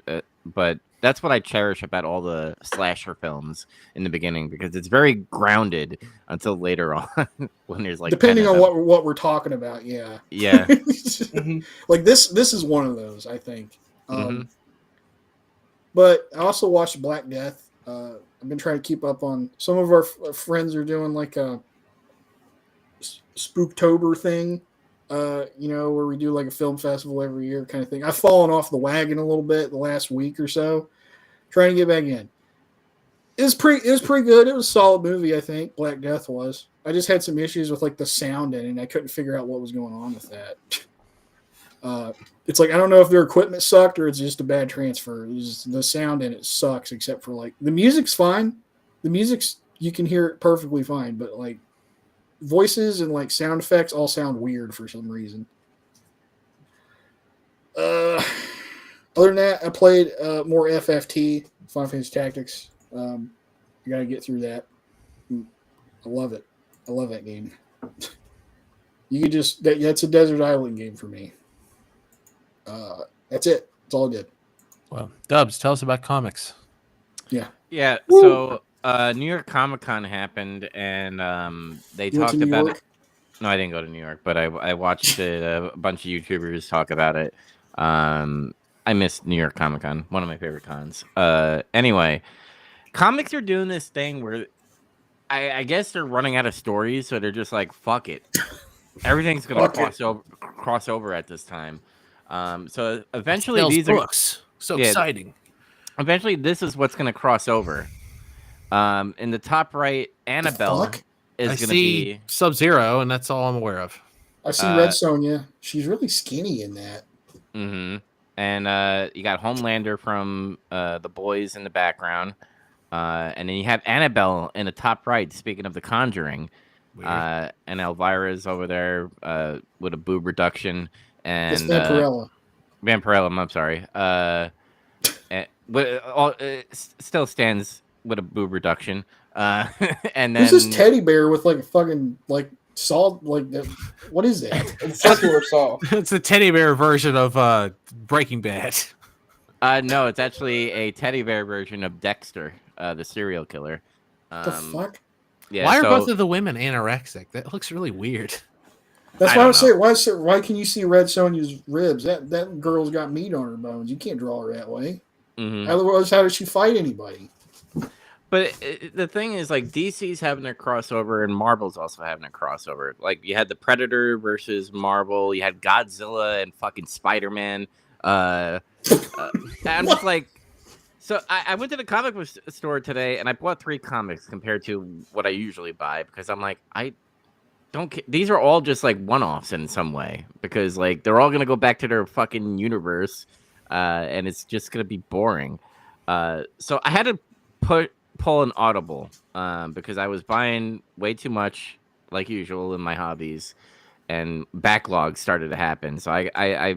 but that's what I cherish about all the slasher films in the beginning, because it's very grounded until later on when there's like depending on what we're talking about. Yeah. Like this is one of those, I think. But I also watched Black Death. I've been trying to keep up on, some of our friends are doing like a Spooktober thing, where we do like a film festival every year kind of thing. I've fallen off the wagon a little bit the last week or so, trying to get back in. It was pretty good. It was a solid movie, I think. Black Death was. I just had some issues with like the sound in it, and I couldn't figure out what was going on with that. It's like, I don't know if their equipment sucked or it's just a bad transfer. The sound in it sucks, except for like the music's fine. The music's, you can hear it perfectly fine, but like voices and like sound effects all sound weird for some reason. Other than that, I played more FFT, Final Fantasy Tactics. You gotta get through that. I love it. I love that game. You could just that's a desert island game for me. That's it. It's all good. Well, Dubs, tell us about comics. Yeah. So New York Comic Con happened, and they talked about it. No, I didn't go to New York, but I watched it. A bunch of YouTubers talk about it. I missed New York Comic Con, one of my favorite cons. Anyway, comics are doing this thing where I guess they're running out of stories, so they're just like, fuck it. Everything's gonna cross over at this time. So eventually these books. Exciting. Eventually this is what's gonna cross over. In the top right, Annabelle is gonna be Sub-Zero, and that's all I'm aware of. I see Red Sonja. She's really skinny in that. Mm-hmm. And you got Homelander from The Boys in the background. And then you have Annabelle in the top right, speaking of The Conjuring. And Elvira's over there with a boob reduction. And it's Vampirella. Vampirella, I'm sorry. Still stands with a boob reduction. And then who's this teddy bear with like a fucking like salt like that? What is that? It's circular saw. It's a teddy bear version of Breaking Bad. No, it's actually a teddy bear version of Dexter, the serial killer. The fuck? Yeah, why are both of the women anorexic? That looks really weird. That's why I was saying. Why can you see Red Sonja's ribs? That girl's got meat on her bones. You can't draw her that way. Mm-hmm. Otherwise, how does she fight anybody? But the thing is, like, DC's having a crossover, and Marvel's also having a crossover. Like, you had the Predator versus Marvel. You had Godzilla and fucking Spider-Man. I'm just like, so I went to the comic book store today, and I bought 3 comics compared to what I usually buy, because I'm like, I don't. These are all just like one-offs in some way, because like they're all gonna go back to their fucking universe, and it's just gonna be boring. So I had to pull an audible because I was buying way too much, like usual in my hobbies, and backlogs started to happen. So I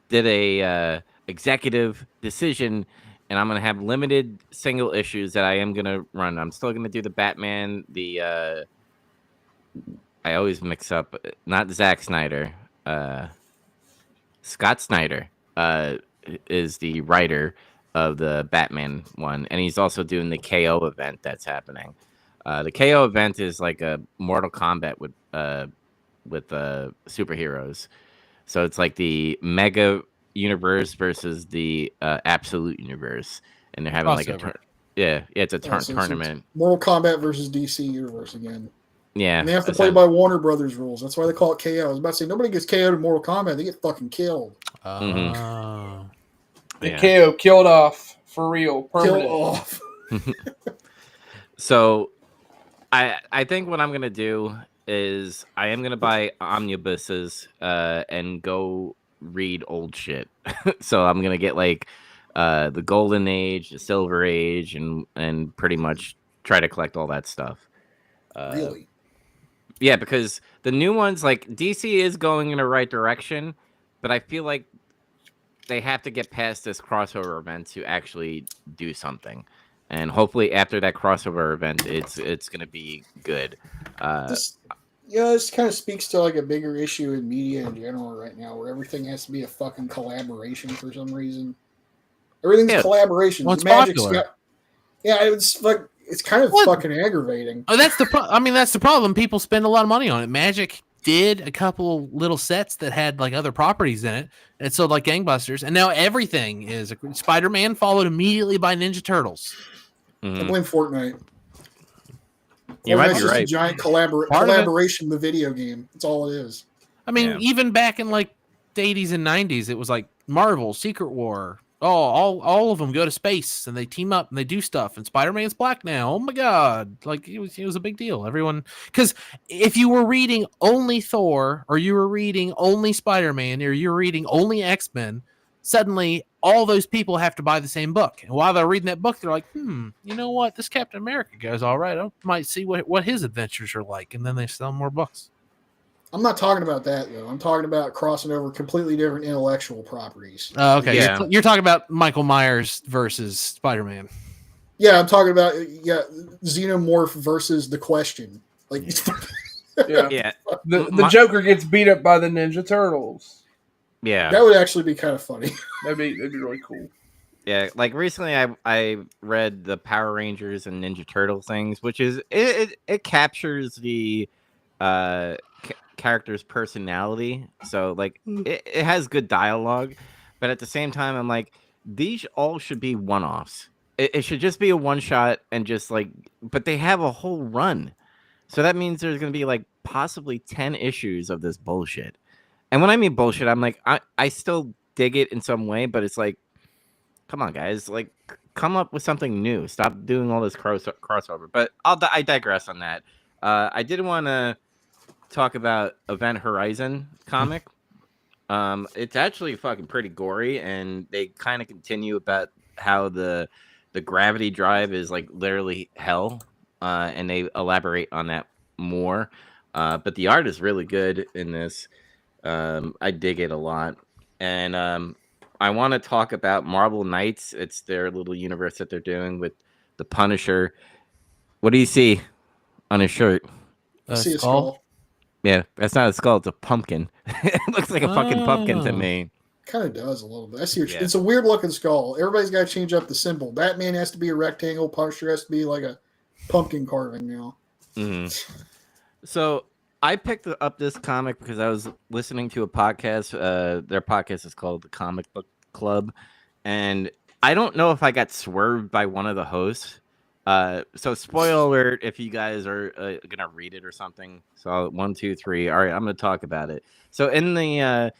did a executive decision, and I'm gonna have limited single issues that I am gonna run. I'm still gonna do the Batman. I always mix up, not Zack Snyder. Scott Snyder is the writer of the Batman one, and he's also doing the KO event that's happening. The KO event is like a Mortal Kombat with superheroes. So it's like the Mega Universe versus the Absolute Universe, and they're having like a it's a tournament. It's Mortal Kombat versus DC Universe again. Yeah, and they have to play by Warner Brothers rules. That's why they call it KO. I was about to say, nobody gets KO'd in Mortal Kombat. They get fucking killed. The KO killed off for real, permanent. Killed off. So, I think what I'm gonna do is I am gonna buy omnibuses and go read old shit. So I'm gonna get like the Golden Age, the Silver Age, and pretty much try to collect all that stuff. Really? Yeah, because the new ones, like DC is going in the right direction, but I feel like they have to get past this crossover event to actually do something, and hopefully after that crossover event, it's going to be good. This kind of speaks to like a bigger issue in media in general right now, where everything has to be a fucking collaboration for some reason. Everything's collaborations. Well, it's Magic's popular. It's kind of fucking aggravating. Oh, that's the problem. People spend a lot of money on it. Magic did a couple little sets that had like other properties in it. It sold like gangbusters, and now everything is Spider-Man followed immediately by Ninja Turtles. I blame Fortnite. You might be right. A giant collaboration in the video game. That's all it is. I mean, even back in like the 80s and 90s, it was like Marvel, Secret War. Oh, all of them go to space and they team up and they do stuff. And Spider-Man's black now. Oh my god! Like it was a big deal. Everyone, because if you were reading only Thor, or you were reading only Spider-Man, or you were reading only X-Men, suddenly all those people have to buy the same book. And while they're reading that book, they're like, you know what? This Captain America guy's all right. I might see what his adventures are like. And then they sell more books. I'm not talking about that, though. I'm talking about crossing over completely different intellectual properties. Okay. Yeah. You're talking about Michael Myers versus Spider-Man. Yeah, I'm talking about Xenomorph versus The Question. Like, yeah. The Joker gets beat up by the Ninja Turtles. Yeah. That would actually be kind of funny. That'd be really cool. Yeah, like recently I read the Power Rangers and Ninja Turtle things, which is it captures the character's personality. So like it has good dialogue, but at the same time I'm like, these all should be one-offs. It should just be a one shot and just like, but they have a whole run. So that means there's going to be like possibly 10 issues of this bullshit. And when I mean bullshit, I'm like, I still dig it in some way, but it's like, come on, guys, like come up with something new. Stop doing all this crossover. But I digress on that. I did want to talk about Event Horizon comic. It's actually fucking pretty gory, and they kind of continue about how the gravity drive is like literally hell, and they elaborate on that more. But the art is really good in this. I dig it a lot, and I want to talk about Marvel Knights. It's their little universe that they're doing with the Punisher. What do you see on his shirt? I see a skull. Yeah, that's not a skull. It's a pumpkin. It looks like a fucking pumpkin to me. Kind of does a little bit. I see it's a weird looking skull. Everybody's got to change up the symbol. Batman has to be a rectangle. Punisher has to be like a pumpkin carving now. Mm-hmm. So I picked up this comic because I was listening to a podcast. Their podcast is called The Comic Book Club. And I don't know if I got swerved by one of the hosts. So spoiler alert if you guys are going to read it or something. So 1, 2, 3. All right, I'm going to talk about it. So in the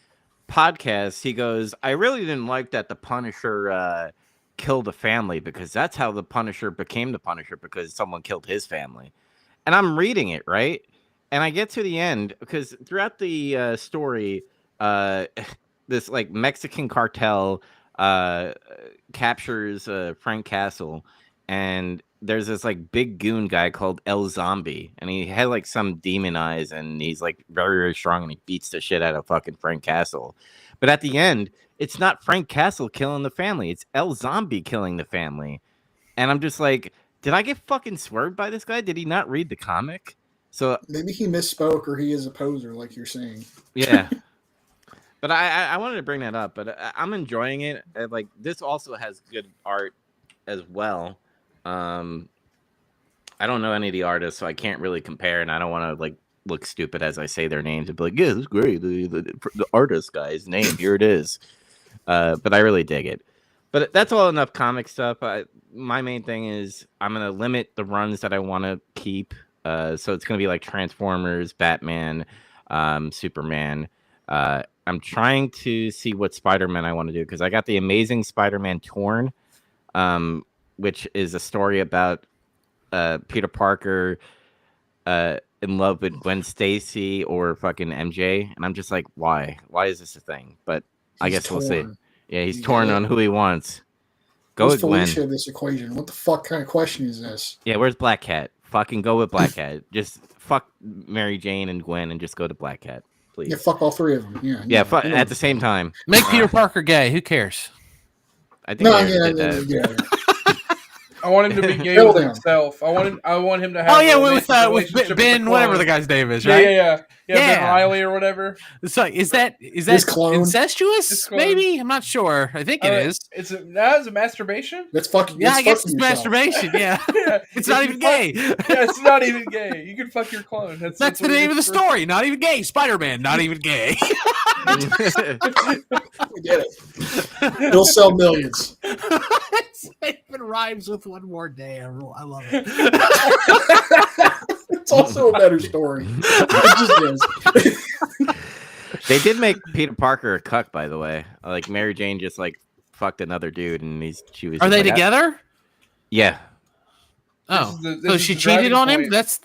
podcast, he goes, I really didn't like that the Punisher killed a family, because that's how the Punisher became the Punisher, because someone killed his family. And I'm reading it, right? And I get to the end, because throughout the story, this like Mexican cartel captures Frank Castle, and there's this like big goon guy called El Zombie, and he had like some demon eyes, and he's like very, very strong, and he beats the shit out of fucking Frank Castle. But at the end, it's not Frank Castle killing the family, it's El Zombie killing the family. And I'm just like, did I get fucking swerved by this guy? Did he not read the comic? So maybe he misspoke, or he is a poser, like you're saying. Yeah. But I wanted to bring that up, but I'm enjoying it. Like, this also has good art as well. I don't know any of the artists, so I can't really compare, and I don't want to like look stupid as I say their names and be like, yeah, this is great. The artist guy's name, here it is. But I really dig it. But that's all enough comic stuff. My main thing is I'm going to limit the runs that I want to keep. So it's going to be like Transformers, Batman, Superman. I'm trying to see what Spider-Man I want to do, because I got the Amazing Spider-Man Torn, which is a story about Peter Parker in love with Gwen Stacy or fucking MJ. And I'm just like, why? Why is this a thing? But I guess we'll see. Yeah, he's torn on who he wants. Go with Gwen. Felicia in this equation? What the fuck kind of question is this? Yeah, where's Black Cat? Fucking go with Black Cat. Just fuck Mary Jane and Gwen and just go to Black Cat, please. Yeah, fuck all three of them. Yeah, at the same time. Make Peter Parker gay. Who cares? I think I did that. I want him to be gay with himself. I want him to have. Oh yeah, with Ben, whatever the guy's name is, right? Yeah. Ben Riley or whatever. It's like, is that incestuous? Maybe, I'm not sure. I think it is. It's a masturbation. That's fucking. Yeah, I guess it's masturbation. Yeah, it's not even gay. Yeah, it's not even gay. You can fuck your clone. That's the name of the story. Not even gay. Spider-Man. Not even gay. We did it. It'll sell millions. It even rhymes with one more day. I love it. It's also a better story. It just is. They did make Peter Parker a cuck, by the way. Like Mary Jane just like fucked another dude, and she was. Are they together? Yeah. Oh, so she cheated on him? That's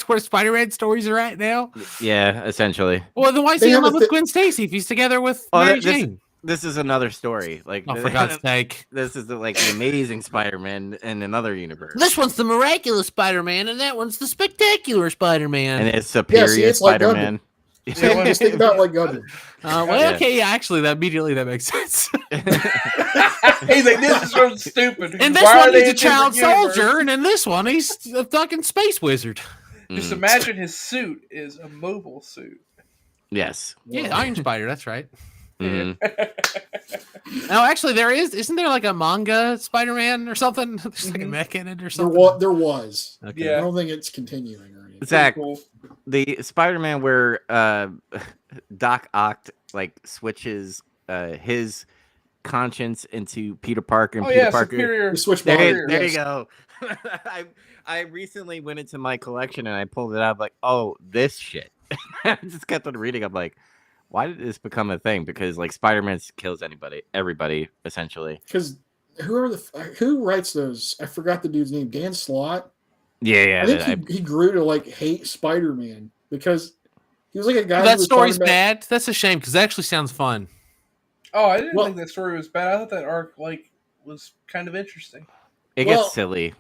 where Spider-Man stories are at now? Yeah, essentially. Well, then why is he in love with Gwen Stacy if he's together with Mary Jane? This is another story. Like, for God's sake. This is the amazing Spider-Man in another universe. This one's the miraculous Spider-Man, and that one's the spectacular Spider-Man. And it's superior Spider-Man. Like just think about like Gundam. Okay, yeah, actually, that makes sense. He's like, this is so stupid. In this one, he's a child soldier, and in this one, he's a fucking space wizard. Just imagine his suit is a mobile suit. Yes. Yeah, Iron Spider, that's right. Mm-hmm. No, actually, isn't there like a manga Spider-Man or something? There's like a mech in it or something. There was. Okay. Yeah. I don't think it's continuing or anything. Zach, the Spider-Man where Doc Ock like switches his conscience into Peter Parker and Peter Parker. There you go. I recently went into my collection and I pulled it out. Like, oh, this shit. I just kept on reading. I'm like, why did this become a thing? Because like Spider-Man kills everybody essentially. Because who writes those? I forgot the dude's name. Dan Slott. Yeah. I think he grew to like hate Spider-Man because he was like a guy. That story's bad. That's a shame because it actually sounds fun. Oh, I didn't think that story was bad. I thought that arc was kind of interesting. It gets silly.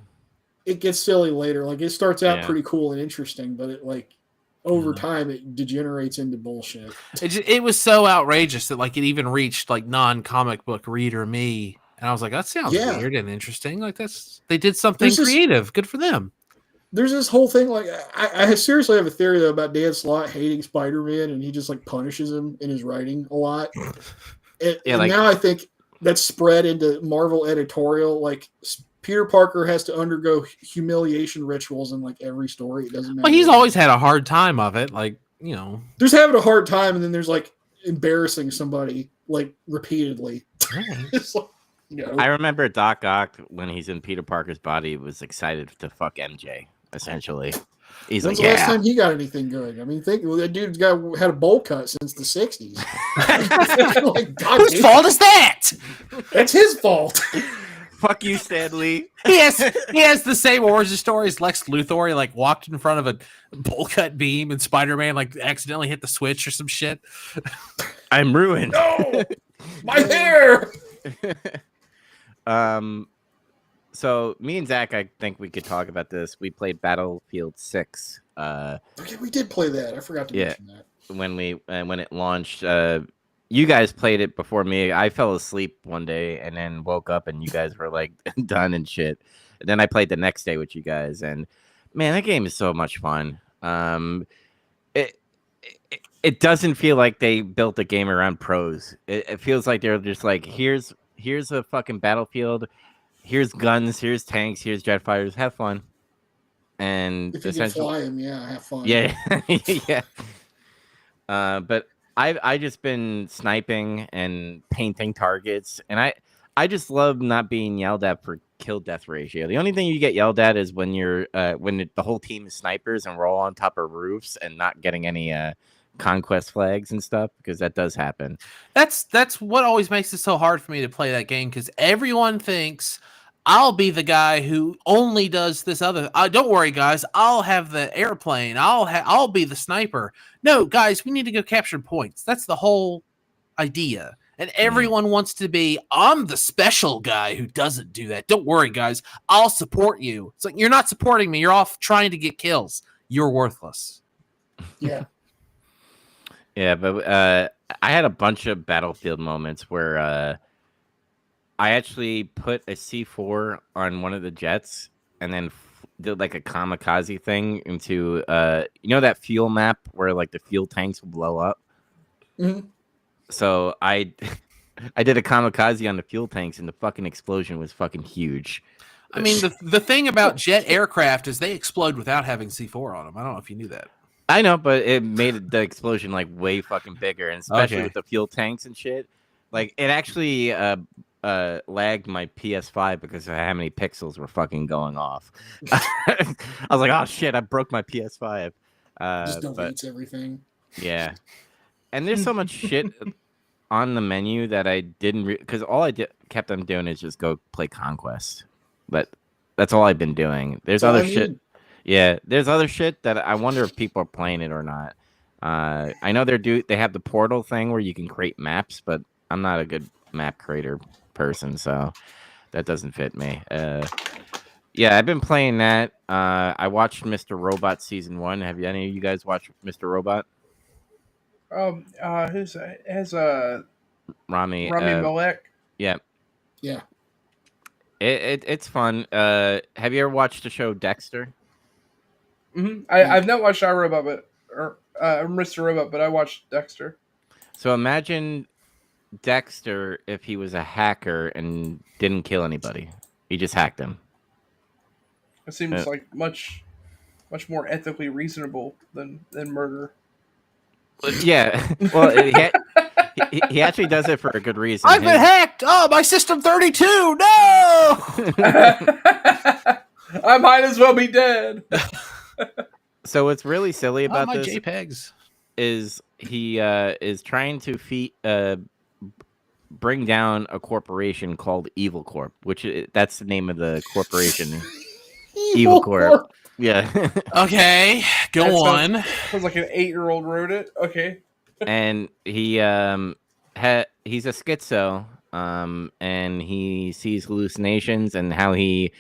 It gets silly later. Like it starts out pretty cool and interesting, but it like over time it degenerates into bullshit. It was so outrageous that like it even reached like non-comic book reader me, and I was like, that sounds weird and interesting. Like they did something creative. Good for them. There's this whole thing. Like I seriously have a theory though about Dan Slott hating Spider-Man, and he just like punishes him in his writing a lot. And now I think that's spread into Marvel editorial. Like Peter Parker has to undergo humiliation rituals in like every story. It doesn't matter. Well, he's always had a hard time of it. Like, there's having a hard time, and then there's like embarrassing somebody like repeatedly. It's like, I remember Doc Ock when he's in Peter Parker's body was excited to fuck MJ. Essentially, he's when's like, the last time he got anything good? I mean, that dude's had a bowl cut since the '60s. Like, whose fault is that? That's his fault. Fuck you, Stan Lee. He has the same origin story as Lex Luthor. He like walked in front of a bowl cut beam, and Spider-Man like accidentally hit the switch or some shit. I'm ruined. No, my hair. So me and Zach, I think we could talk about this. We played Battlefield 6. Okay, we did play that. I forgot to mention that. When it launched. You guys played it before me. I fell asleep one day and then woke up and you guys were like done and shit. And then I played the next day with you guys, and man, that game is so much fun. It doesn't feel like they built a game around pros. It feels like they're just like, here's a fucking battlefield. Here's guns, here's tanks, here's jet fighters. Have fun. And if you can fly them, have fun. Yeah, yeah. But I just been sniping and painting targets, and I just love not being yelled at for kill death ratio. The only thing you get yelled at is when you're the whole team is snipers and we're all on top of roofs and not getting any conquest flags and stuff, because that does happen. That's what always makes it so hard for me to play that game, because everyone thinks I'll be the guy who only does this other. Don't worry, guys. I'll have the airplane. I'll be the sniper. No, guys, we need to go capture points. That's the whole idea. And everyone wants to be, I'm the special guy who doesn't do that. Don't worry, guys. I'll support you. It's like, you're not supporting me. You're off trying to get kills. You're worthless. Yeah. Yeah, but I had a bunch of Battlefield moments where I actually put a C4 on one of the jets and then did like a kamikaze thing into that fuel map where like the fuel tanks will blow up. Mm-hmm. So I did a kamikaze on the fuel tanks, and the fucking explosion was fucking huge. I mean, the thing about jet aircraft is they explode without having C4 on them. I don't know if you knew that. I know, but it made the explosion like way fucking bigger, and especially with the fuel tanks and shit. Like it actually lagged my PS5 because of how many pixels were fucking going off. I was like, oh shit, I broke my PS5. Just deletes everything. Yeah, and there's so much shit on the menu that I didn't because all I kept on doing is just go play Conquest, but that's all I've been doing. There's other shit. Yeah, there's other shit that I wonder if people are playing it or not. I know they have the portal thing where you can create maps, but I'm not a good map creator person, so that doesn't fit me. Yeah, I've been playing that. I watched Mr. Robot season 1. Have any of you guys watched Mr. Robot? Has Rami Malek. Yeah. Yeah. It's fun. Have you ever watched the show Dexter? Mm-hmm. I've not watched iRobot, or Mr. Robot, but I watched Dexter. So imagine Dexter if he was a hacker and didn't kill anybody. He just hacked them. It seems like much more ethically reasonable than murder. Yeah. Well, he actually does it for a good reason. I've been hacked. Oh, my system 32. No. I might as well be dead. So what's really silly about my this JPEGs is he is trying to bring down a corporation called Evil Corp, which that's the name of the corporation. Evil Corp. Yeah. Okay, go on. Sounds like an 8-year-old wrote it. Okay. And he's a schizo, and he sees hallucinations, and how he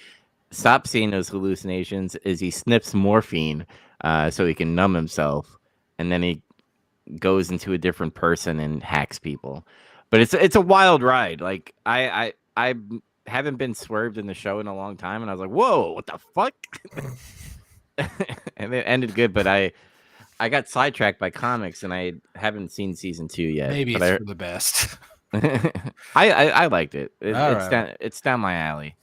stops seeing those hallucinations is he sniffs morphine so he can numb himself, and then he goes into a different person and hacks people. But it's a wild ride. Like I haven't been swerved in the show in a long time, and I was like, whoa, what the fuck? And it ended good, but I got sidetracked by comics, and I haven't seen season 2 yet. Maybe it's for the best. I liked it. Right. It's down my alley.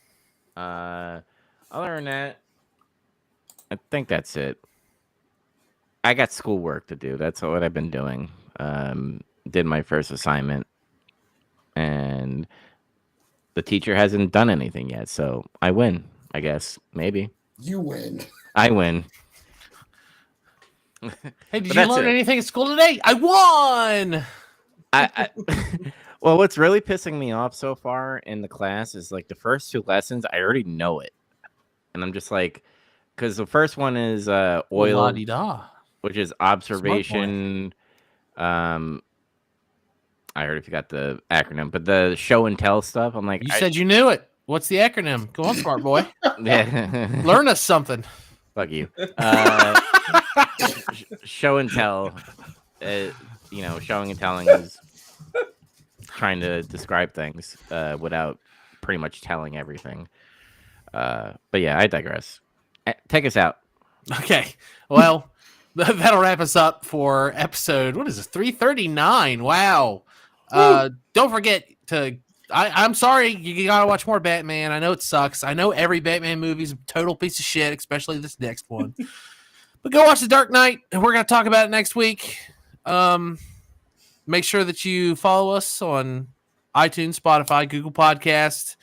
Other than that, I think that's it. I got schoolwork to do. That's what I've been doing. Did my first assignment, and the teacher hasn't done anything yet, so I win, I guess. Maybe. You win. I win. Hey, did you learn anything at school today? I won! Well, what's really pissing me off so far in the class is like the first 2 lessons, I already know it. And I'm just like, because the first one is oil, which is observation. I already forgot the acronym, but the show and tell stuff. I'm like, you said you knew it. What's the acronym? Go on, smart boy. Yeah. Learn us something. Fuck you. Show and tell. Showing and telling is trying to describe things without pretty much telling everything. But yeah, I digress. Take us out. Okay. Well, that'll wrap us up for episode, what is this, 339. Wow. Don't forget to, I'm sorry, you gotta watch more Batman. I know it sucks. I know every Batman movie's a total piece of shit, especially this next one. But go watch The Dark Knight, and we're going to talk about it next week. Make sure that you follow us on iTunes, Spotify, Google Podcasts,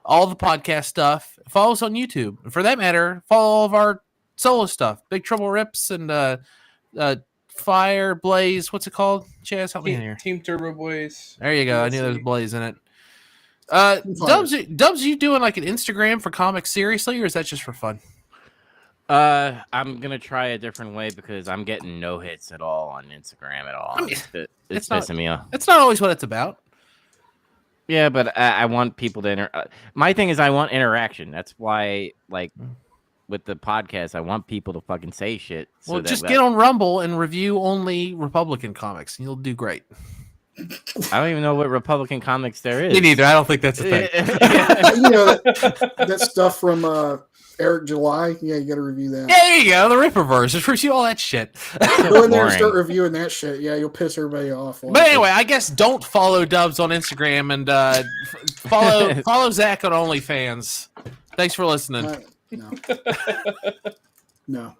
all the podcast stuff. Follow us on YouTube. And for that matter, follow all of our solo stuff. Big Trouble Rips and Fire Blaze. What's it called? Chaz, help me in here. Team Turbo Blaze. There you go. I knew there was Blaze in it. Dubs, you doing like an Instagram for comics seriously, or is that just for fun? I'm gonna try a different way because I'm getting no hits at all on Instagram at all. I mean, it's pissing me off. It's not always what it's about. Yeah, but I want people to my thing is I want interaction. That's why, like, with the podcast. I want people to fucking say shit. So well, just get on Rumble and review only Republican comics, and you'll do great. I don't even know what Republican comics there is. Me neither. I don't think that's a thing. You know that stuff from Eric July. Yeah, you got to review that. Yeah, there you go. The Ripperverse. Just review all that shit. Go in there and start reviewing that shit. Yeah, you'll piss everybody off. But anyway, I guess don't follow Dubs on Instagram and follow Zach on OnlyFans. Thanks for listening. No. No.